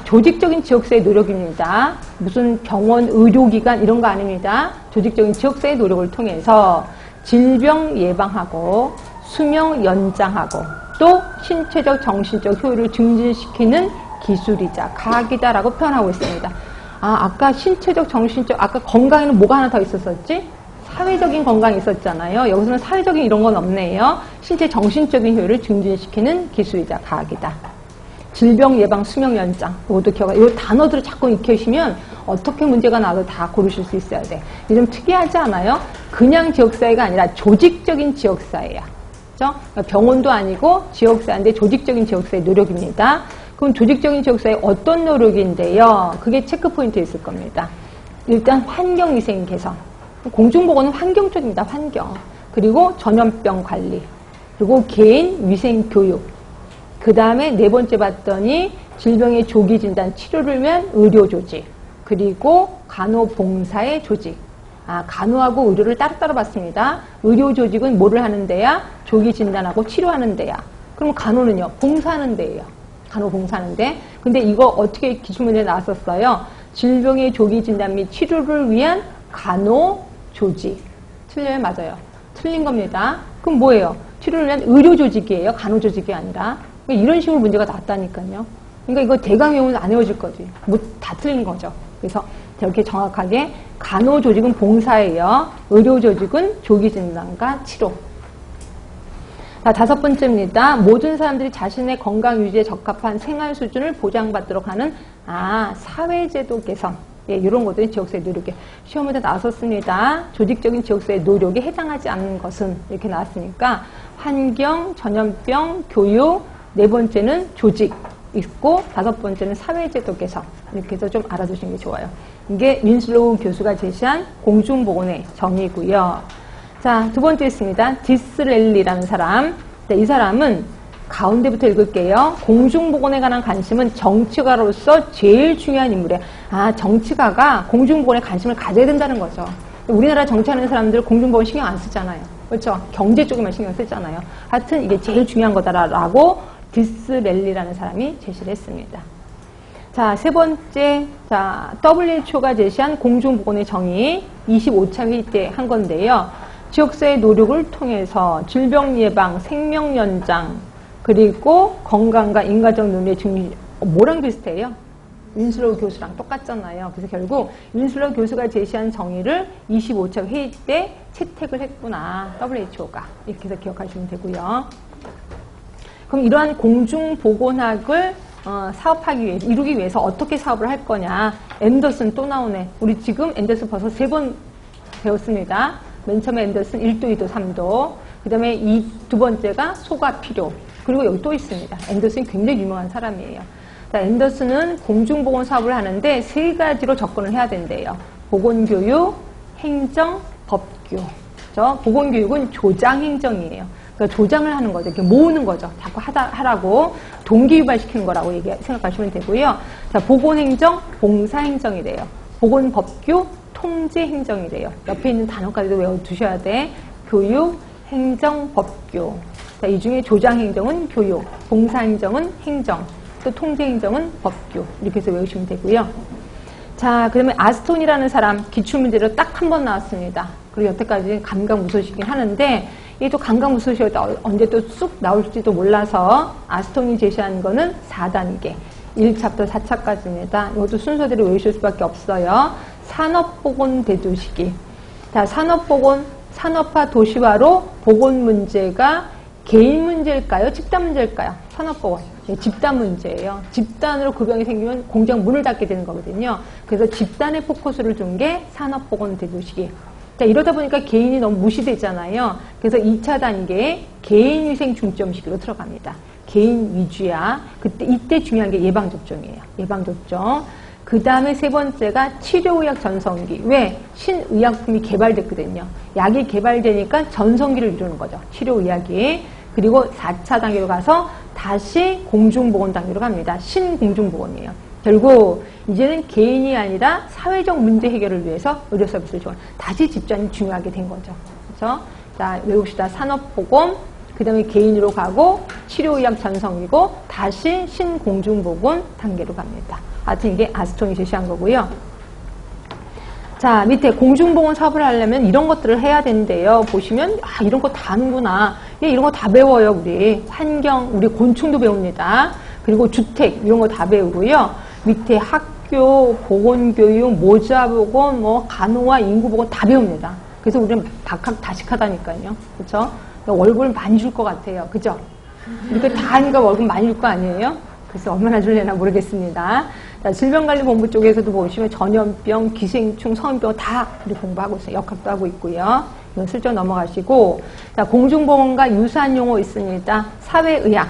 조직적인 지역사회 노력입니다. 무슨 병원, 의료기관 이런 거 아닙니다. 조직적인 지역사회 노력을 통해서 질병 예방하고 수명 연장하고 또 신체적, 정신적 효율을 증진시키는 기술이자 과학이다라고 표현하고 있습니다. 아까 신체적, 정신적, 아까 건강에는 뭐가 하나 더 있었었지? 사회적인 건강이 있었잖아요. 여기서는 사회적인 이런 건 없네요. 신체, 정신적인 효율을 증진시키는 기술이자 과학이다. 질병 예방, 수명 연장. 이것도 이 단어들을 자꾸 익혀시면 어떻게 문제가 나도 다 고르실 수 있어야 돼. 이게 좀 특이하지 않아요? 그냥 지역사회가 아니라 조직적인 지역사회야. 그렇죠? 병원도 아니고 지역사회인데 조직적인 지역사회 노력입니다. 그럼 조직적인 지역사회 어떤 노력인데요? 그게 체크포인트에 있을 겁니다. 일단 환경위생 개선. 공중보건은 환경 쪽입니다. 환경. 그리고 전염병 관리. 그리고 개인 위생 교육. 그 다음에 네 번째 봤더니 질병의 조기 진단 치료를 위한 의료조직. 그리고 간호봉사의 조직. 간호하고 의료를 따로따로 봤습니다. 의료조직은 뭐를 하는 데야? 조기 진단하고 치료하는 데야. 그럼 간호는요? 봉사하는 데예요. 간호봉사하는 데. 근데 이거 어떻게 기출문제에 나왔었어요? 질병의 조기 진단 및 치료를 위한 간호조직. 틀려요? 맞아요? 틀린 겁니다. 그럼 뭐예요? 치료를 위한 의료조직이에요. 간호조직이 아니라. 이런 식으로 문제가 나왔다니까요. 그러니까 이거 대강 외우면 안 외워질 거지. 뭐 다 틀린 거죠. 그래서 이렇게 정확하게 간호조직은 봉사예요. 의료조직은 조기 진단과 치료. 자, 다섯 번째입니다. 모든 사람들이 자신의 건강 유지에 적합한 생활 수준을 보장받도록 하는 사회제도 개선. 예, 이런 것들이 지역사회 노력에 시험에도 나왔었습니다. 조직적인 지역사회 노력에 해당하지 않는 것은 이렇게 나왔으니까 환경, 전염병, 교육, 네 번째는 조직 있고 다섯 번째는 사회제도 개선 이렇게 해서 좀 알아두시는 게 좋아요. 이게 윈슬로우 교수가 제시한 공중보건의 정의고요. 자, 두 번째 있습니다. 디스렐리라는 사람. 자, 이 사람은 가운데부터 읽을게요. 공중보건에 관한 관심은 정치가로서 제일 중요한 인물이에요. 아, 정치가가 공중보건에 관심을 가져야 된다는 거죠. 우리나라 정치하는 사람들 공중보건 신경 안 쓰잖아요. 그렇죠? 경제 쪽에만 신경 쓰잖아요. 하여튼 이게 제일 중요한 거다라고 디스렐리라는 사람이 제시를 했습니다. 자, 세 번째, 자, WHO가 제시한 공중보건의 정의 25차 회의 때 한 건데요. 지역사회 노력을 통해서 질병 예방, 생명 연장, 그리고 건강과 인과적 논리의 증리, 뭐랑 비슷해요? 윈슬로우 교수랑 똑같잖아요. 그래서 결국 윈슬로우 교수가 제시한 정의를 25차 회의 때 채택을 했구나. WHO가. 이렇게 해서 기억하시면 되고요. 그럼 이러한 공중보건학을 사업하기 위해, 이루기 위해서 어떻게 사업을 할 거냐. 앤더슨 또 나오네. 우리 지금 앤더슨 벌써 3번 배웠습니다. 맨 처음에 앤더슨 1도, 2도, 3도. 그 다음에 두 번째가 소가 필요. 그리고 여기 또 있습니다. 앤더슨이 굉장히 유명한 사람이에요. 자, 앤더슨은 공중보건 사업을 하는데 3가지로 접근을 해야 된대요. 보건교육, 행정, 법규. 보건교육은 조장행정이에요. 그러니까 조장을 하는 거죠. 이렇게 모으는 거죠. 자꾸 하라고 동기유발시키는 거라고 생각하시면 되고요. 자, 보건행정, 봉사행정이래요. 보건법규, 통제행정이래요. 옆에 있는 단어까지도 외워두셔야 돼. 교육, 행정, 법규. 자, 이 중에 조장행정은 교육, 봉사행정은 행정, 또 통제행정은 법규. 이렇게 해서 외우시면 되고요. 자, 그러면 아스톤이라는 사람 기출문제로 딱 한 번 나왔습니다. 그리고 여태까지 감감무소식이긴 하는데 이게 또 감감무소식이었다 언제 또 쑥 나올지도 몰라서 아스톤이 제시한 거는 4단계. 1차부터 4차까지입니다. 이것도 순서대로 외우실 수밖에 없어요. 산업보건 대도시기. 자, 산업보건, 산업화 도시화로 보건 문제가 개인 문제일까요? 집단 문제일까요? 산업보건. 네, 집단 문제예요. 집단으로 그 병이 생기면 공장 문을 닫게 되는 거거든요. 그래서 집단에 포커스를 준 게 산업보건 대도시기. 자, 이러다 보니까 개인이 너무 무시되잖아요. 그래서 2차 단계에 개인위생 중점 시기로 들어갑니다. 개인 위주야. 이때 중요한 게 예방접종이에요. 예방접종. 그 다음에 세 번째가 치료의학 전성기. 왜? 신의약품이 개발됐거든요. 약이 개발되니까 전성기를 이루는 거죠. 치료의학이. 그리고 4차 단계로 가서 다시 공중보건 단계로 갑니다. 신공중보건이에요. 결국 이제는 개인이 아니라 사회적 문제 해결을 위해서 의료 서비스를 줘. 다시 집단이 중요하게 된 거죠. 그렇죠? 자, 외웁시다. 산업보건, 그 다음에 개인으로 가고 치료의학 전성기고 다시 신공중보건 단계로 갑니다. 하여튼 이게 아스톤이 제시한 거고요. 자, 밑에 공중보건 사업을 하려면 이런 것들을 해야 된대요. 보시면 아, 이런 거 다 하는구나. 예, 이런 거 다 배워요. 우리 환경, 우리 곤충도 배웁니다. 그리고 주택 이런 거 다 배우고요. 밑에 학교, 보건교육, 모자보건, 뭐 간호와 인구보건 다 배웁니다. 그래서 우리는 박학다식하다니까요. 그렇죠? 월급을 많이 줄 것 같아요. 그죠? 이렇게 다 하니까 월급 많이 줄 거 아니에요? 그래서 얼마나 줄려나 모르겠습니다. 자, 질병관리본부 쪽에서도 보시면 전염병, 기생충, 성인병 다 우리 공부하고 있어요. 역학도 하고 있고요. 이건 슬쩍 넘어가시고, 자, 공중보건과 유사한 용어 있습니다. 사회의학.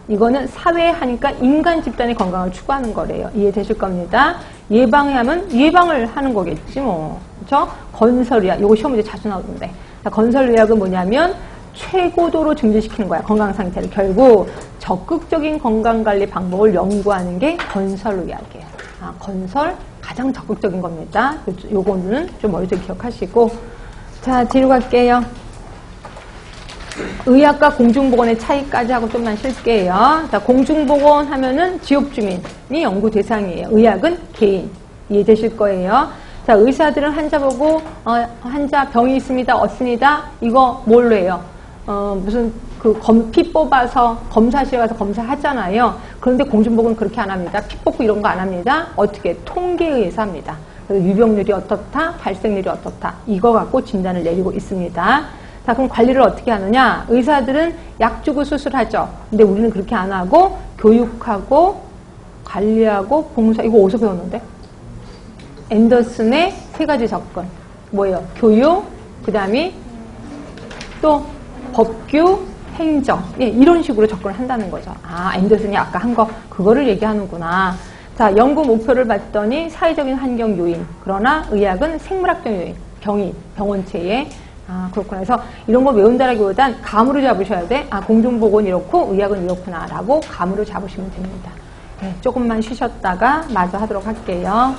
이거는 사회에 하니까 인간 집단의 건강을 추구하는 거래요. 이해되실 겁니다. 예방에 하면 예방을 하는 거겠지 뭐. 그렇죠? 건설의학. 이거 시험 문제 자주 나오던데. 자, 건설의학은 뭐냐면 최고도로 증진시키는 거야. 건강 상태를. 결국 적극적인 건강관리 방법을 연구하는 게 건설의학이에요. 아, 건설 가장 적극적인 겁니다. 요거는 좀 머릿속에 기억하시고. 자, 뒤로 갈게요. 의학과 공중보건의 차이까지 하고 좀만 쉴게요. 자, 공중보건 하면은 지역주민이 연구 대상이에요. 의학은 개인. 이해되실 거예요. 자, 의사들은 환자 보고, 환자 병이 있습니다. 없습니다. 이거 뭘로 해요? 무슨 피 뽑아서 검사실에 가서 검사하잖아요. 그런데 공중보건은 그렇게 안 합니다. 피 뽑고 이런 거 안 합니다. 어떻게? 통계에 의해서 합니다. 그래서 유병률이 어떻다? 발생률이 어떻다? 이거 갖고 진단을 내리고 있습니다. 자, 그럼 관리를 어떻게 하느냐? 의사들은 약 주고 수술하죠. 근데 우리는 그렇게 안 하고 교육하고 관리하고 봉사. 이거 어디서 배웠는데? 앤더슨의 세 가지 접근. 뭐예요? 교육, 그 다음에 또 법규, 행정. 예, 이런 식으로 접근을 한다는 거죠. 아, 앤더슨이 아까 한 거, 그거를 얘기하는구나. 자, 연구 목표를 봤더니 사회적인 환경 요인. 그러나 의학은 생물학적 요인. 병이, 병원체에. 아, 그렇구나. 그래서 이런 거 외운다라기보단 감으로 잡으셔야 돼. 아, 공중보건 이렇고 의학은 이렇구나. 라고 감으로 잡으시면 됩니다. 네, 조금만 쉬셨다가 마저 하도록 할게요.